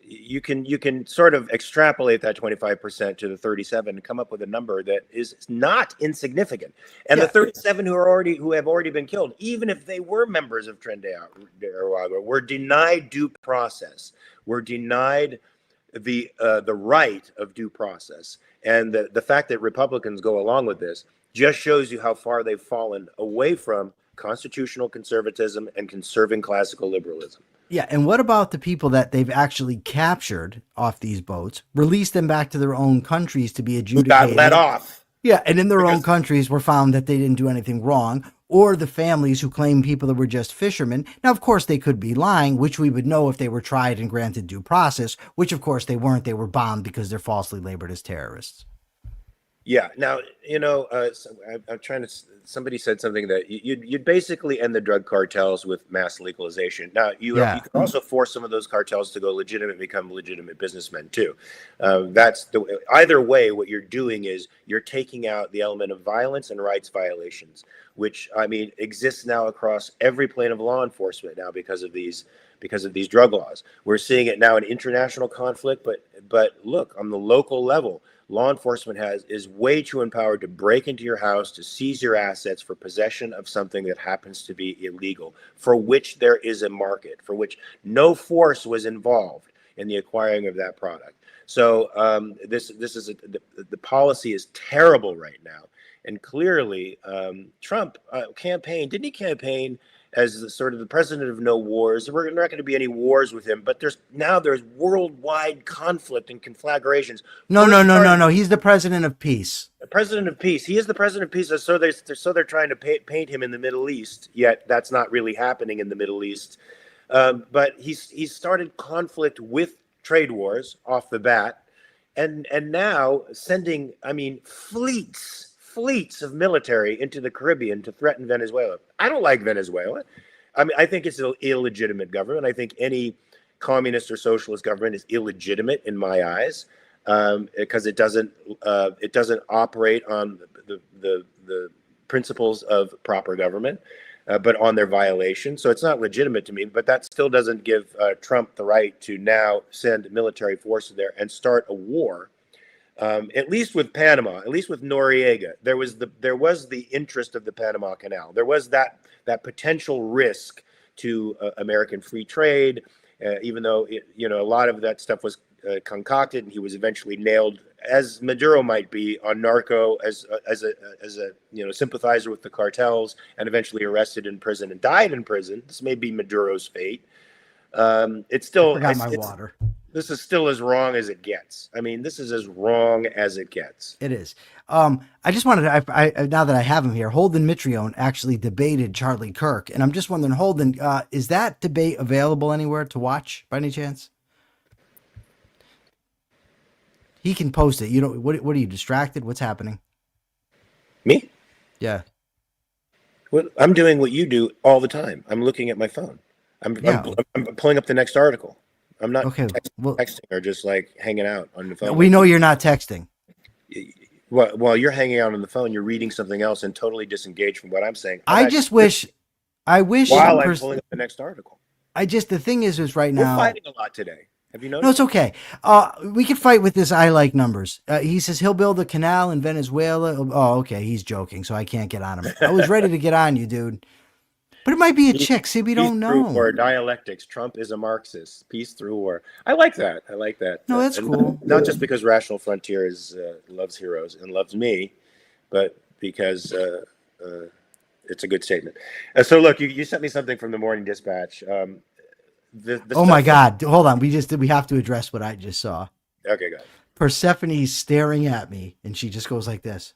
you can sort of extrapolate that 25% to the 37 and come up with a number that is not insignificant. And the 37 who have already been killed, even if they were members of Tren de Aragua, were denied due process. Were denied the right of due process. And the fact that Republicans go along with this just shows you how far they've fallen away from constitutional conservatism and conserving classical liberalism. Yeah, and what about the people that they've actually captured off these boats, released them back to their own countries to be adjudicated? Who got let off. Yeah, and in their own countries were found that they didn't do anything wrong, or the families who claim people that were just fishermen. Now, of course, they could be lying, which we would know if they were tried and granted due process, which, of course, they weren't. They were bombed because they're falsely labeled as terrorists. Yeah. Now, I'm trying to. Somebody said something that you'd basically end the drug cartels with mass legalization. Now, you can also force some of those cartels to go legitimate, become legitimate businessmen too. That's either way. What you're doing is you're taking out the element of violence and rights violations, which exists now across every plane of law enforcement now because of these drug laws. We're seeing it now in international conflict, but look, on the local level, law enforcement is way too empowered to break into your house, to seize your assets for possession of something that happens to be illegal, for which there is a market, for which no force was involved in the acquiring of that product. So this is the policy is terrible right now, and clearly Trump didn't he campaign as sort of the president of no wars? There are not going to be any wars with him, but there's worldwide conflict and conflagrations. No. He's the president of peace. The president of peace. He is the president of peace. So they're trying to paint him in the Middle East. Yet that's not really happening in the Middle East. But he's started conflict with trade wars off the bat, and now sending fleets fleets of military into the Caribbean to threaten Venezuela. I don't like Venezuela. I mean, I think it's an illegitimate government. I think any communist or socialist government is illegitimate in my eyes, because it doesn't operate on the principles of proper government, but on their violation. So it's not legitimate to me. But that still doesn't give Trump the right to now send military forces there and start a war. At least with Panama, at least with Noriega, there was the interest of the Panama Canal. There was that potential risk to American free trade, even though a lot of that stuff was concocted, and he was eventually nailed, as Maduro might be, on narco as a sympathizer with the cartels, and eventually arrested in prison and died in prison. This may be Maduro's fate. It's still water. This is still as wrong as it gets. I mean, this is as wrong as it gets. It is. I just wanted to, now that I have him here, Holden Mitrione actually debated Charlie Kirk. And I'm just wondering, Holden, is that debate available anywhere to watch by any chance? He can post it. You know, what are you, distracted? What's happening? Me? Yeah. Well, I'm doing what you do all the time. I'm looking at my phone. I'm pulling up the next article. I'm not texting or just like hanging out on the phone. We know you're not texting. While you're hanging out on the phone, you're reading something else and totally disengaged from what I'm saying. I wish. While I'm pulling up the next article. The thing is right now. We're fighting a lot today. Have you noticed? No, it's okay. We can fight with this. I like numbers. He says he'll build a canal in Venezuela. Oh, okay. He's joking, so I can't get on him. I was ready to get on you, dude. But it might be a chick. See, we don't know. Or dialectics. Trump is a Marxist. Peace through war. I like that. No, that's cool. Not just because Rational Frontier loves heroes and loves me, but because it's a good statement. So look, you sent me something from the Morning Dispatch. Oh my God! Hold on. We have to address what I just saw. Okay, go ahead. Persephone's staring at me, and she just goes like this.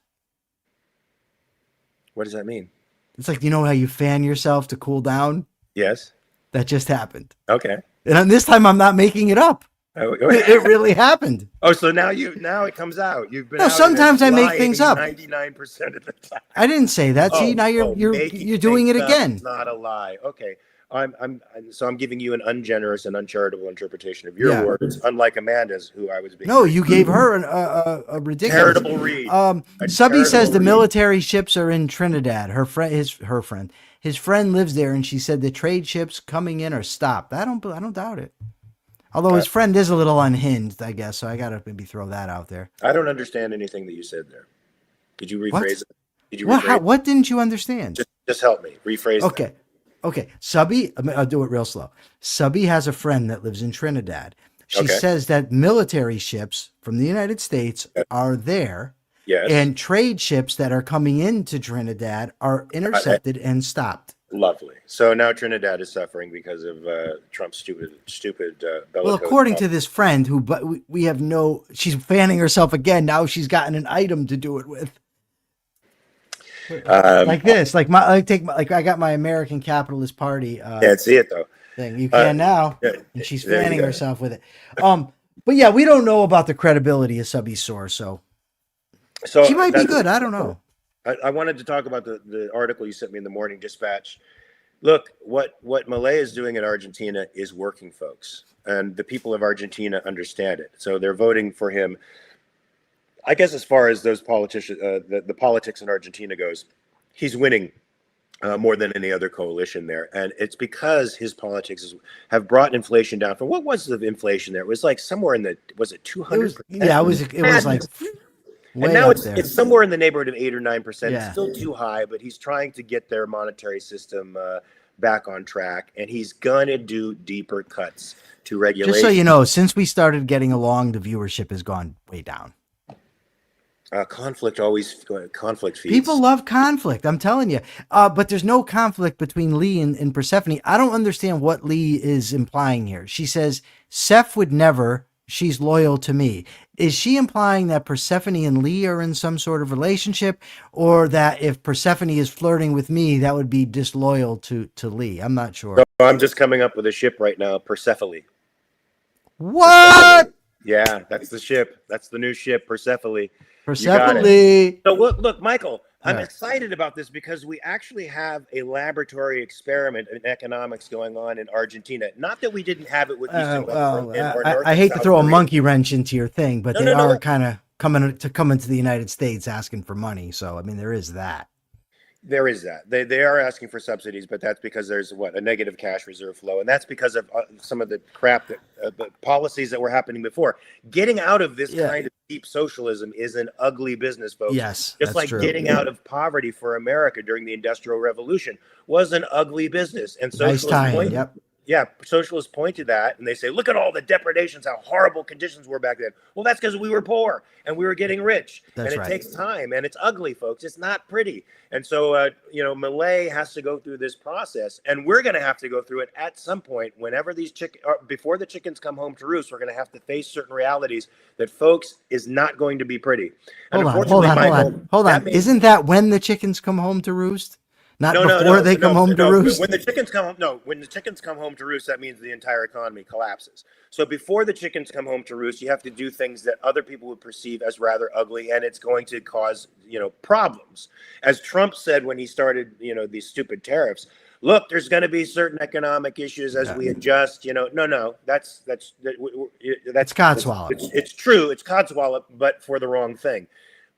What does that mean? It's like, you know how you fan yourself to cool down? Yes. That just happened. Okay. And this time I'm not making it up. It really happened. Oh, so now it comes out. You've been. No, sometimes I make things up. 99% of the time. I didn't say that. See, now you're doing it again. It's not a lie. Okay. I'm giving you an ungenerous and uncharitable interpretation of your words, unlike Amanda's, who I was being. No, you gave her a ridiculous charitable read. Subby says the military ships are in Trinidad. Her friend lives there, and she said the trade ships coming in are stopped. I don't doubt it. Although his friend is a little unhinged, I guess, so I gotta maybe throw that out there. I don't understand anything that you said there. Did you rephrase it? Did you what didn't you understand? Just help me rephrase. Okay. Okay, Subby, I'll do it real slow. Subby has a friend that lives in Trinidad. She says that military ships from the United States are there. Yes. And trade ships that are coming into Trinidad are intercepted and stopped. Lovely. So now Trinidad is suffering because of Trump's stupid well, according to this friend we have she's fanning herself again. Now she's gotten an item to do it with. Like this, I got my American Capitalist Party. Can't see it though. Thing you can now, and she's fanning herself with it. But yeah, we don't know about the credibility of Subby's source, so she might be good. I don't know. I wanted to talk about the article you sent me in the Morning Dispatch. Look, what Milei is doing in Argentina is working, folks, and the people of Argentina understand it. So they're voting for him. I guess as far as those politicians, the politics in Argentina goes, he's winning more than any other coalition there. And it's because his politics have brought inflation down. What was the inflation there? It was like somewhere was it 200%? Yeah, it was like and now it's somewhere in the neighborhood of 8 or 9%. Yeah. It's still too high, but he's trying to get their monetary system back on track. And he's going to do deeper cuts to regulation. Just so you know, since we started getting along, the viewership has gone way down. Conflict feeds. People love conflict. I'm telling you. But there's no conflict between Lee and Persephone. I don't understand what Lee is implying here. She says, Seth would never. She's loyal to me. Is she implying that Persephone and Lee are in some sort of relationship, or that if Persephone is flirting with me, that would be disloyal to Lee? I'm not sure. So I'm just coming up with a ship right now, Persephone. What? Yeah, that's the ship. That's the new ship, Persephone. You got it. Persephone. So look, Michael, I'm Yeah. excited about this because we actually have a laboratory experiment in economics going on in Argentina. Not that we didn't have it with East and West or North I and hate to South throw a Korea. monkey wrench into your thing, but No, they no, no. are kind of coming to the United States asking for money. So I mean, there is that. There is that. They are asking for subsidies, but that's because there's a negative cash reserve flow, and that's because of some of the crap that the policies that were happening before. Getting out of this kind of deep socialism is an ugly business, folks. Yes, Just that's like true. getting out of poverty for America during the Industrial Revolution was an ugly business, and Nice tie-in. Yep. Yeah, socialists point to that and they say, look at all the depredations, how horrible conditions were back then. Well, that's because we were poor and we were getting rich. That's and it right. takes time and it's ugly, folks. It's not pretty. And so, Milei has to go through this process, and we're going to have to go through it at some point. Whenever before the chickens come home to roost, we're going to have to face certain realities that, folks, is not going to be pretty. And Hold on. Isn't that when the chickens come home to roost? Not before they come home to roost? When the chickens come home, when the chickens come home to roost, that means the entire economy collapses. So before the chickens come home to roost, you have to do things that other people would perceive as rather ugly, and it's going to cause, problems. As Trump said when he started, these stupid tariffs, look, there's going to be certain economic issues as we adjust. No, that's codswallop. It's true. It's codswallop, but for the wrong thing.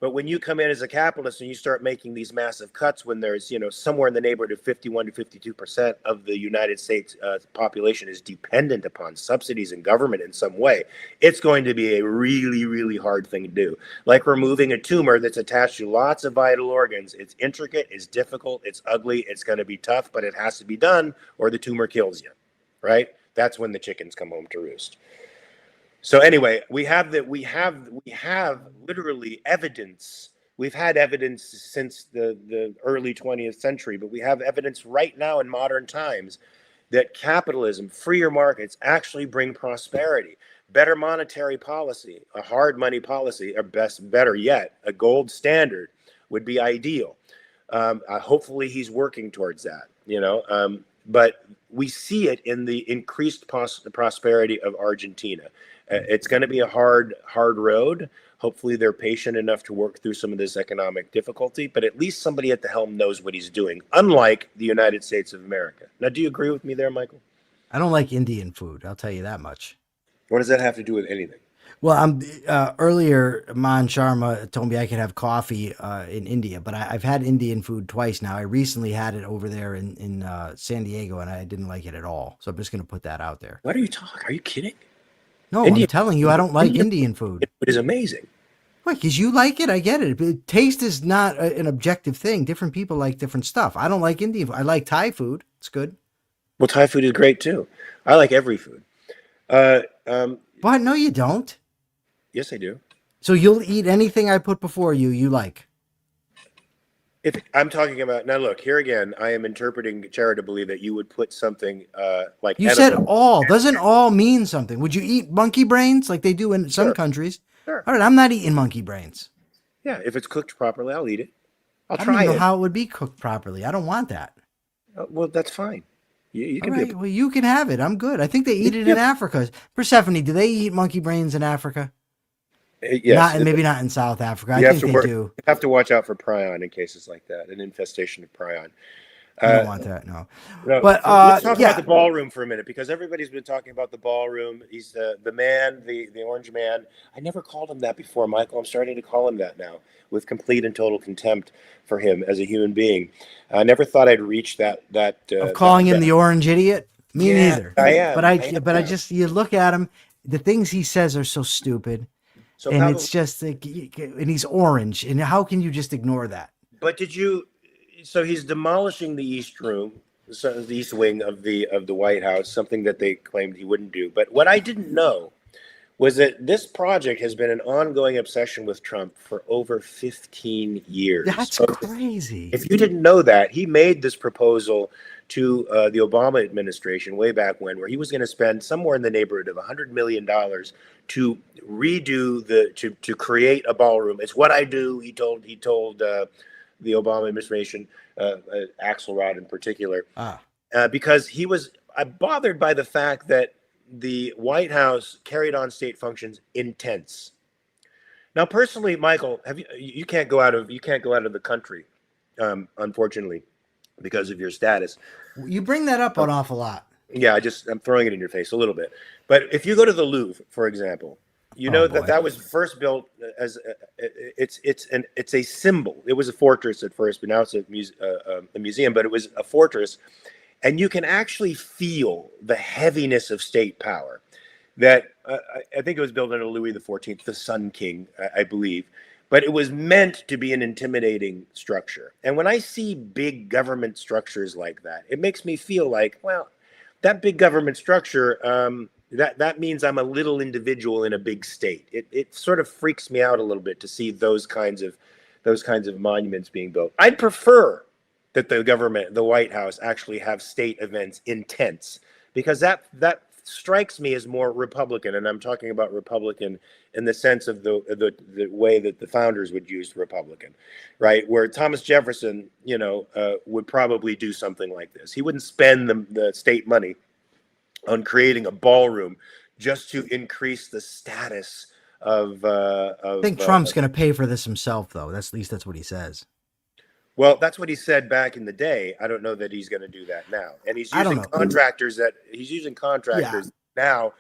But when you come in as a capitalist and you start making these massive cuts, when there's, somewhere in the neighborhood of 51 to 52% of the United States population is dependent upon subsidies and government in some way, it's going to be a really, really hard thing to do. Like removing a tumor that's attached to lots of vital organs. It's intricate, it's difficult, it's ugly, it's going to be tough, but it has to be done or the tumor kills you, right? That's when the chickens come home to roost. So anyway, we have literally evidence. We've had evidence since the early 20th century, but we have evidence right now in modern times that capitalism, freer markets actually bring prosperity, better monetary policy, a hard money policy, or better yet, a gold standard would be ideal. Hopefully he's working towards that, but we see it in the increased prosperity of Argentina. It's going to be a hard road. Hopefully they're patient enough to work through some of this economic difficulty, but at least somebody at the helm knows what he's doing, unlike the United States of America. Now, do you agree with me there, Michael? I don't like Indian food. I'll tell you that much. What does that have to do with anything? Well, earlier, Man Sharma told me I could have coffee in India, but I've had Indian food twice now. I recently had it over there in San Diego, and I didn't like it at all. So I'm just going to put that out there. What are you talking? Are you kidding? No, I'm telling you, I don't like Indian food. It is amazing. Why? Because you like it, I get it. But taste is not an objective thing. Different people like different stuff. I don't like Indian food. I like Thai food. It's good. Well, Thai food is great too. I like every food. What? No, you don't. Yes, I do. So you'll eat anything I put before you. You like? If I'm talking about now, look here again. I am interpreting charitably that you would put something like you said all. Doesn't all mean something? Would you eat monkey brains like they do in some countries? Sure. All right, I'm not eating monkey brains. Yeah, if it's cooked properly, I'll eat it. I don't even know how it would be cooked properly. I don't want that. Well, that's fine. You can well, you can have it. I'm good. I think they eat it in Africa. Persephone, do they eat monkey brains in Africa? Yes. Maybe not in South Africa. I think they do. You have to watch out for prion in cases like that, an infestation of prion. I don't want that, no. But let's talk about the ballroom for a minute, because everybody's been talking about the ballroom. He's the man, the orange man. I never called him that before, Michael. I'm starting to call him that now, with complete and total contempt for him as a human being. I never thought I'd reach that. Of calling him the orange idiot? Me neither. I am. But I just, you look at him, the things he says are so stupid. So and it's just like, and he's orange. And how can you just ignore that? But so he's demolishing the East Room, the East Wing of the White House, something that they claimed he wouldn't do. But what I didn't know was that this project has been an ongoing obsession with Trump for over 15 years. That's crazy. If you didn't know that, he made this proposal to the Obama administration way back when, where he was going to spend somewhere in the neighborhood of $100 million to redo to create a ballroom. It's what I do. He told the Obama administration, Axelrod in particular, because he was bothered by the fact that the White House carried on state functions in tents. Now, personally, Michael, you can't go out of the country, unfortunately, because of your status. You bring that up an awful lot. Yeah, I'm throwing it in your face a little bit. But if you go to the Louvre, for example, you know that was first built as it's a symbol. It was a fortress at first, but now it's a museum. But it was a fortress, and you can actually feel the heaviness of state power. That I think it was built under Louis XIV, the Sun King, I believe. But it was meant to be an intimidating structure. And when I see big government structures like that, it makes me feel like, well, that big government structure, that means I'm a little individual in a big state. It sort of freaks me out a little bit to see those kinds of monuments being built. I'd prefer that the government, the White House, actually have state events in tents, because that strikes me as more Republican, and I'm talking about Republican in the sense of the way that the founders would use Republican, right? Where Thomas Jefferson, would probably do something like this. He wouldn't spend the state money on creating a ballroom just to increase the status of. I think Trump's going to pay for this himself, though. At least that's what he says. Well, that's what he said back in the day. I don't know that he's going to do that now. And he's using contractors now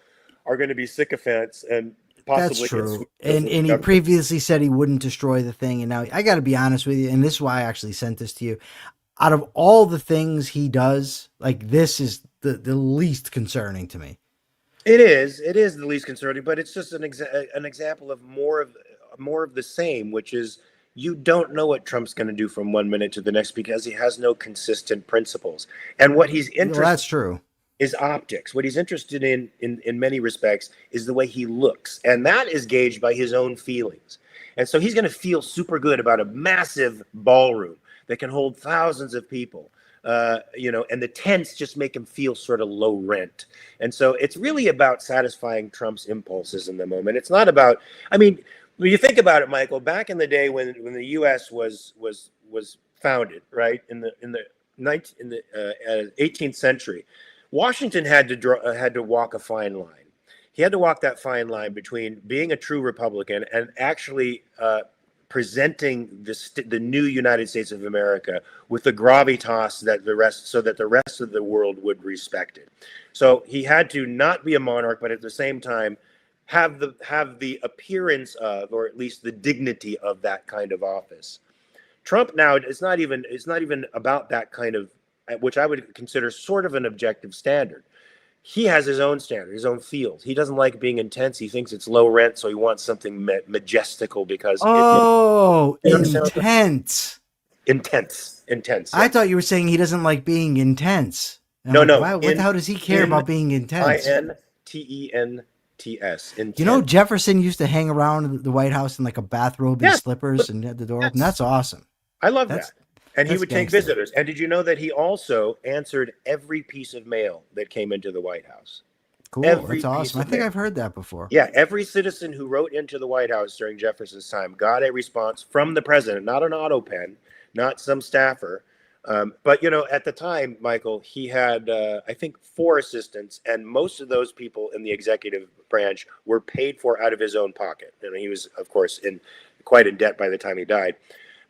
are going to be sycophants and possibly. That's true. And he previously said he wouldn't destroy the thing. And now I got to be honest with you. And this is why I actually sent this to you. Out of all the things he does, like, this is the least concerning to me. It is the least concerning, but it's just an example of more of the same, which is, you don't know what Trump's going to do from one minute to the next because he has no consistent principles. And what he's interested that's true. is optics. What he's interested in many respects is the way he looks. And that is gauged by his own feelings. And so he's going to feel super good about a massive ballroom that can hold thousands of people. And the tents just make him feel sort of low rent. And so it's really about satisfying Trump's impulses in the moment. It's not about, when you think about it, Michael, back in the day when the U.S. was founded, right, in the 18th century, Washington had to walk a fine line. He had to walk that fine line between being a true Republican and actually presenting the new United States of America with the gravitas that the rest of the world would respect it. So he had to not be a monarch, but at the same time have the appearance of, or at least the dignity of, that kind of office. Trump now, it's not even about that kind of, which I would consider sort of an objective standard. He has his own standard, his own field. He doesn't like being intense. He thinks it's low rent, so he wants something majestical because. Intense. Intense. Yeah. I thought you were saying he doesn't like being intense. No. What the hell does he care about being intense? INTENTS. Jefferson used to hang around the White House in like a bathrobe and slippers and had the door open. That's awesome. I love that. And he would take visitors. And did you know that he also answered every piece of mail that came into the White House? Cool. That's awesome. I think I've heard that before. Yeah. Every citizen who wrote into the White House during Jefferson's time got a response from the president, not an auto pen, not some staffer. But, at the time, Michael, he had, I think, 4 assistants, and most of those people in the executive branch were paid for out of his own pocket. And he was, of course, quite in debt by the time he died.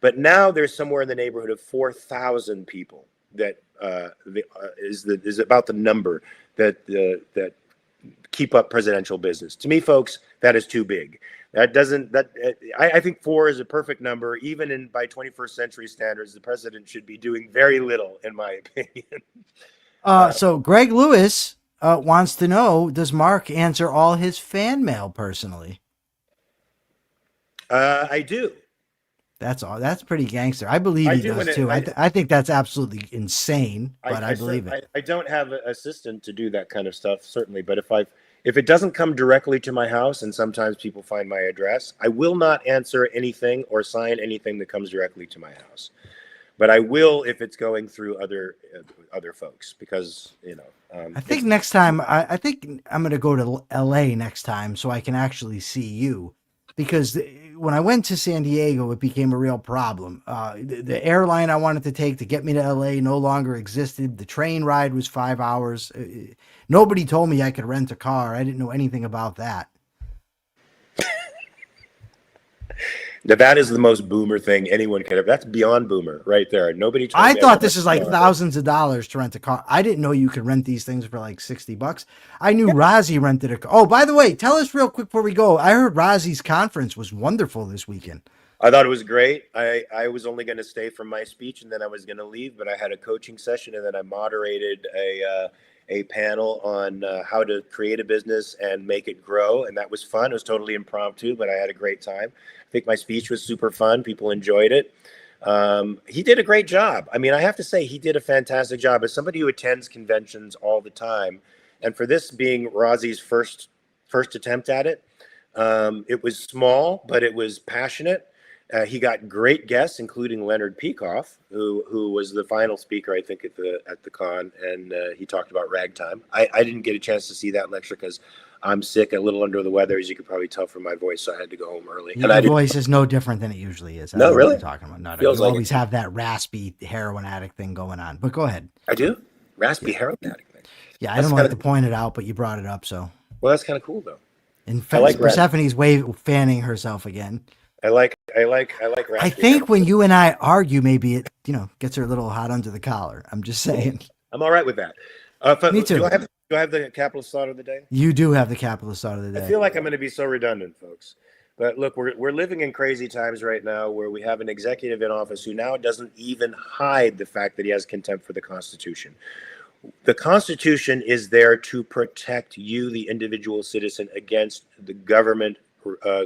But now there's somewhere in the neighborhood of 4,000 people that is about the number that keep up presidential business. To me, folks, that is too big. I think 4 is a perfect number. Even by 21st century standards, the president should be doing very little, in my opinion. So Greg Lewis wants to know, does Mark answer all his fan mail personally? I do. That's pretty gangster. I believe he does too. I think that's absolutely insane, but I believe it. I don't have an assistant to do that kind of stuff, certainly. But if it doesn't come directly to my house, and sometimes people find my address, I will not answer anything or sign anything that comes directly to my house. But I will if it's going through other folks, because I think next time I think I'm going to go to LA next time so I can actually see you. Because when I went to San Diego, it became a real problem. The airline I wanted to take to get me to LA no longer existed. The train ride was 5 hours. Nobody told me I could rent a car. I didn't know anything about that. That is the most boomer thing anyone could have. That's beyond boomer right there. Nobody told I me thought this is like thousands of dollars to rent a car. I didn't know you could rent these things for like $60. I knew Rozzy rented a car. Oh, by the way, tell us real quick before we go. I heard Rozzy's conference was wonderful this weekend. I thought it was great. I was only going to stay for my speech and then I was going to leave, but I had a coaching session and then I moderated a panel on how to create a business and make it grow. And that was fun. It was totally impromptu, but I had a great time. I think my speech was super fun. People enjoyed it. He did a great job. I mean, I have to say he did a fantastic job as somebody who attends conventions all the time. And for this being Rozzy's first attempt at it, it was small, but it was passionate. He got great guests, including Leonard Peikoff, who was the final speaker, I think, at the con, and he talked about ragtime. I didn't get a chance to see that lecture because I'm sick, a little under the weather, as you could probably tell from my voice, so I had to go home early. Your voice is no different than it usually is. No, really? What you're talking about. No, Feels you like always have that raspy heroin addict thing going on. But go ahead. I do? Raspy heroin addict thing. Yeah, I don't like to point it out, but you brought it up, so. Well, that's kind of cool, though. In fact, Persephone's fanning herself again. I like raspy. I think when you and I argue, maybe it, gets her a little hot under the collar. I'm just saying. I'm all right with that. Me too. Do I have the capitalist thought of the day? You do have the capitalist thought of the day. I feel like I'm going to be so redundant, folks. But look, we're living in crazy times right now where we have an executive in office who now doesn't even hide the fact that he has contempt for the Constitution. The Constitution is there to protect you, the individual citizen, against the government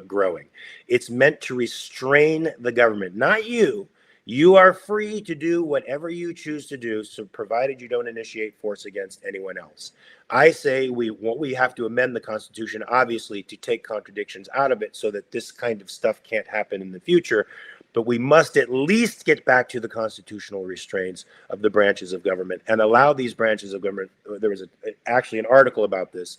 growing. It's meant to restrain the government, not you. You are free to do whatever you choose to do, so provided you don't initiate force against anyone else. I say we have to amend the Constitution, obviously, to take contradictions out of it so that this kind of stuff can't happen in the future. But we must at least get back to the constitutional restraints of the branches of government and allow these branches of government. There was actually an article about this.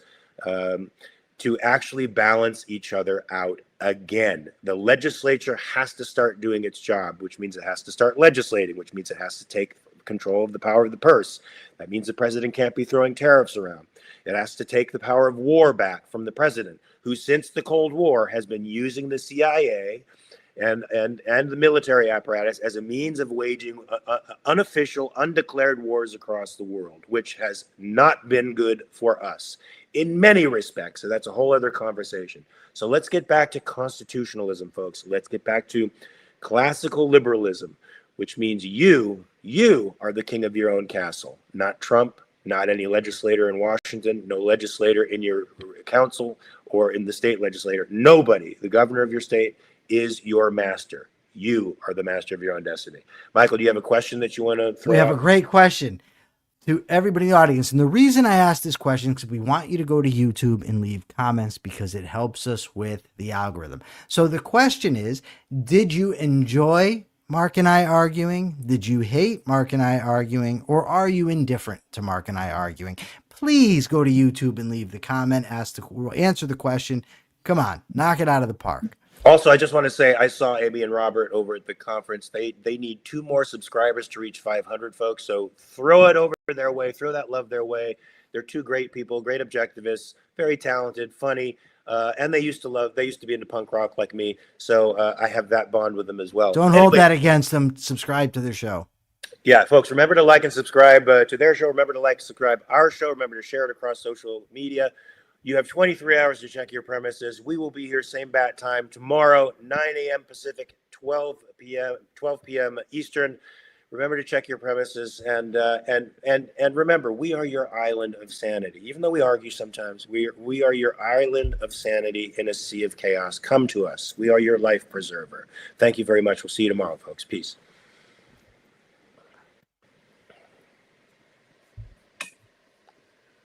To actually balance each other out again. The legislature has to start doing its job, which means it has to start legislating, which means it has to take control of the power of the purse. That means the president can't be throwing tariffs around. It has to take the power of war back from the president, who since the Cold War has been using the CIA and the military apparatus as a means of waging unofficial, undeclared wars across the world, which has not been good for us in many respects. So that's a whole other conversation. So let's get back to constitutionalism, folks. Let's get back to classical liberalism, which means you are the king of your own castle, not Trump, not any legislator in Washington, no legislator in your council or in the state legislature. Nobody, the governor of your state, is your master. You are the master of your own destiny. Michael, do you have a question that you want to throw We have out? a great question to everybody in the audience. And the reason I asked this question is because we want you to go to YouTube and leave comments because it helps us with the algorithm. So the question is, did you enjoy Mark and I arguing? Did you hate Mark and I arguing? Or are you indifferent to Mark and I arguing? Please go to YouTube and leave the comment. Answer the question. Come on, knock it out of the park. Also, I just want to say I saw Amy and Robert over at the conference. They need 2 more subscribers to reach 500, folks. So throw it over their way. Throw that love their way. They're 2 great people, great objectivists, very talented, funny, and they used to be into punk rock like me. So I have that bond with them as well. Don't hold that against them. Subscribe to their show. Yeah, folks, remember to like and subscribe to their show. Remember to like and subscribe our show. Remember to share it across social media. You have 23 hours to check your premises. We will be here same bat time tomorrow, 9 a.m. Pacific, 12 p.m. Eastern. Remember to check your premises and remember, we are your island of sanity. Even though we argue sometimes, we are your island of sanity in a sea of chaos. Come to us. We are your life preserver. Thank you very much. We'll see you tomorrow, folks. Peace.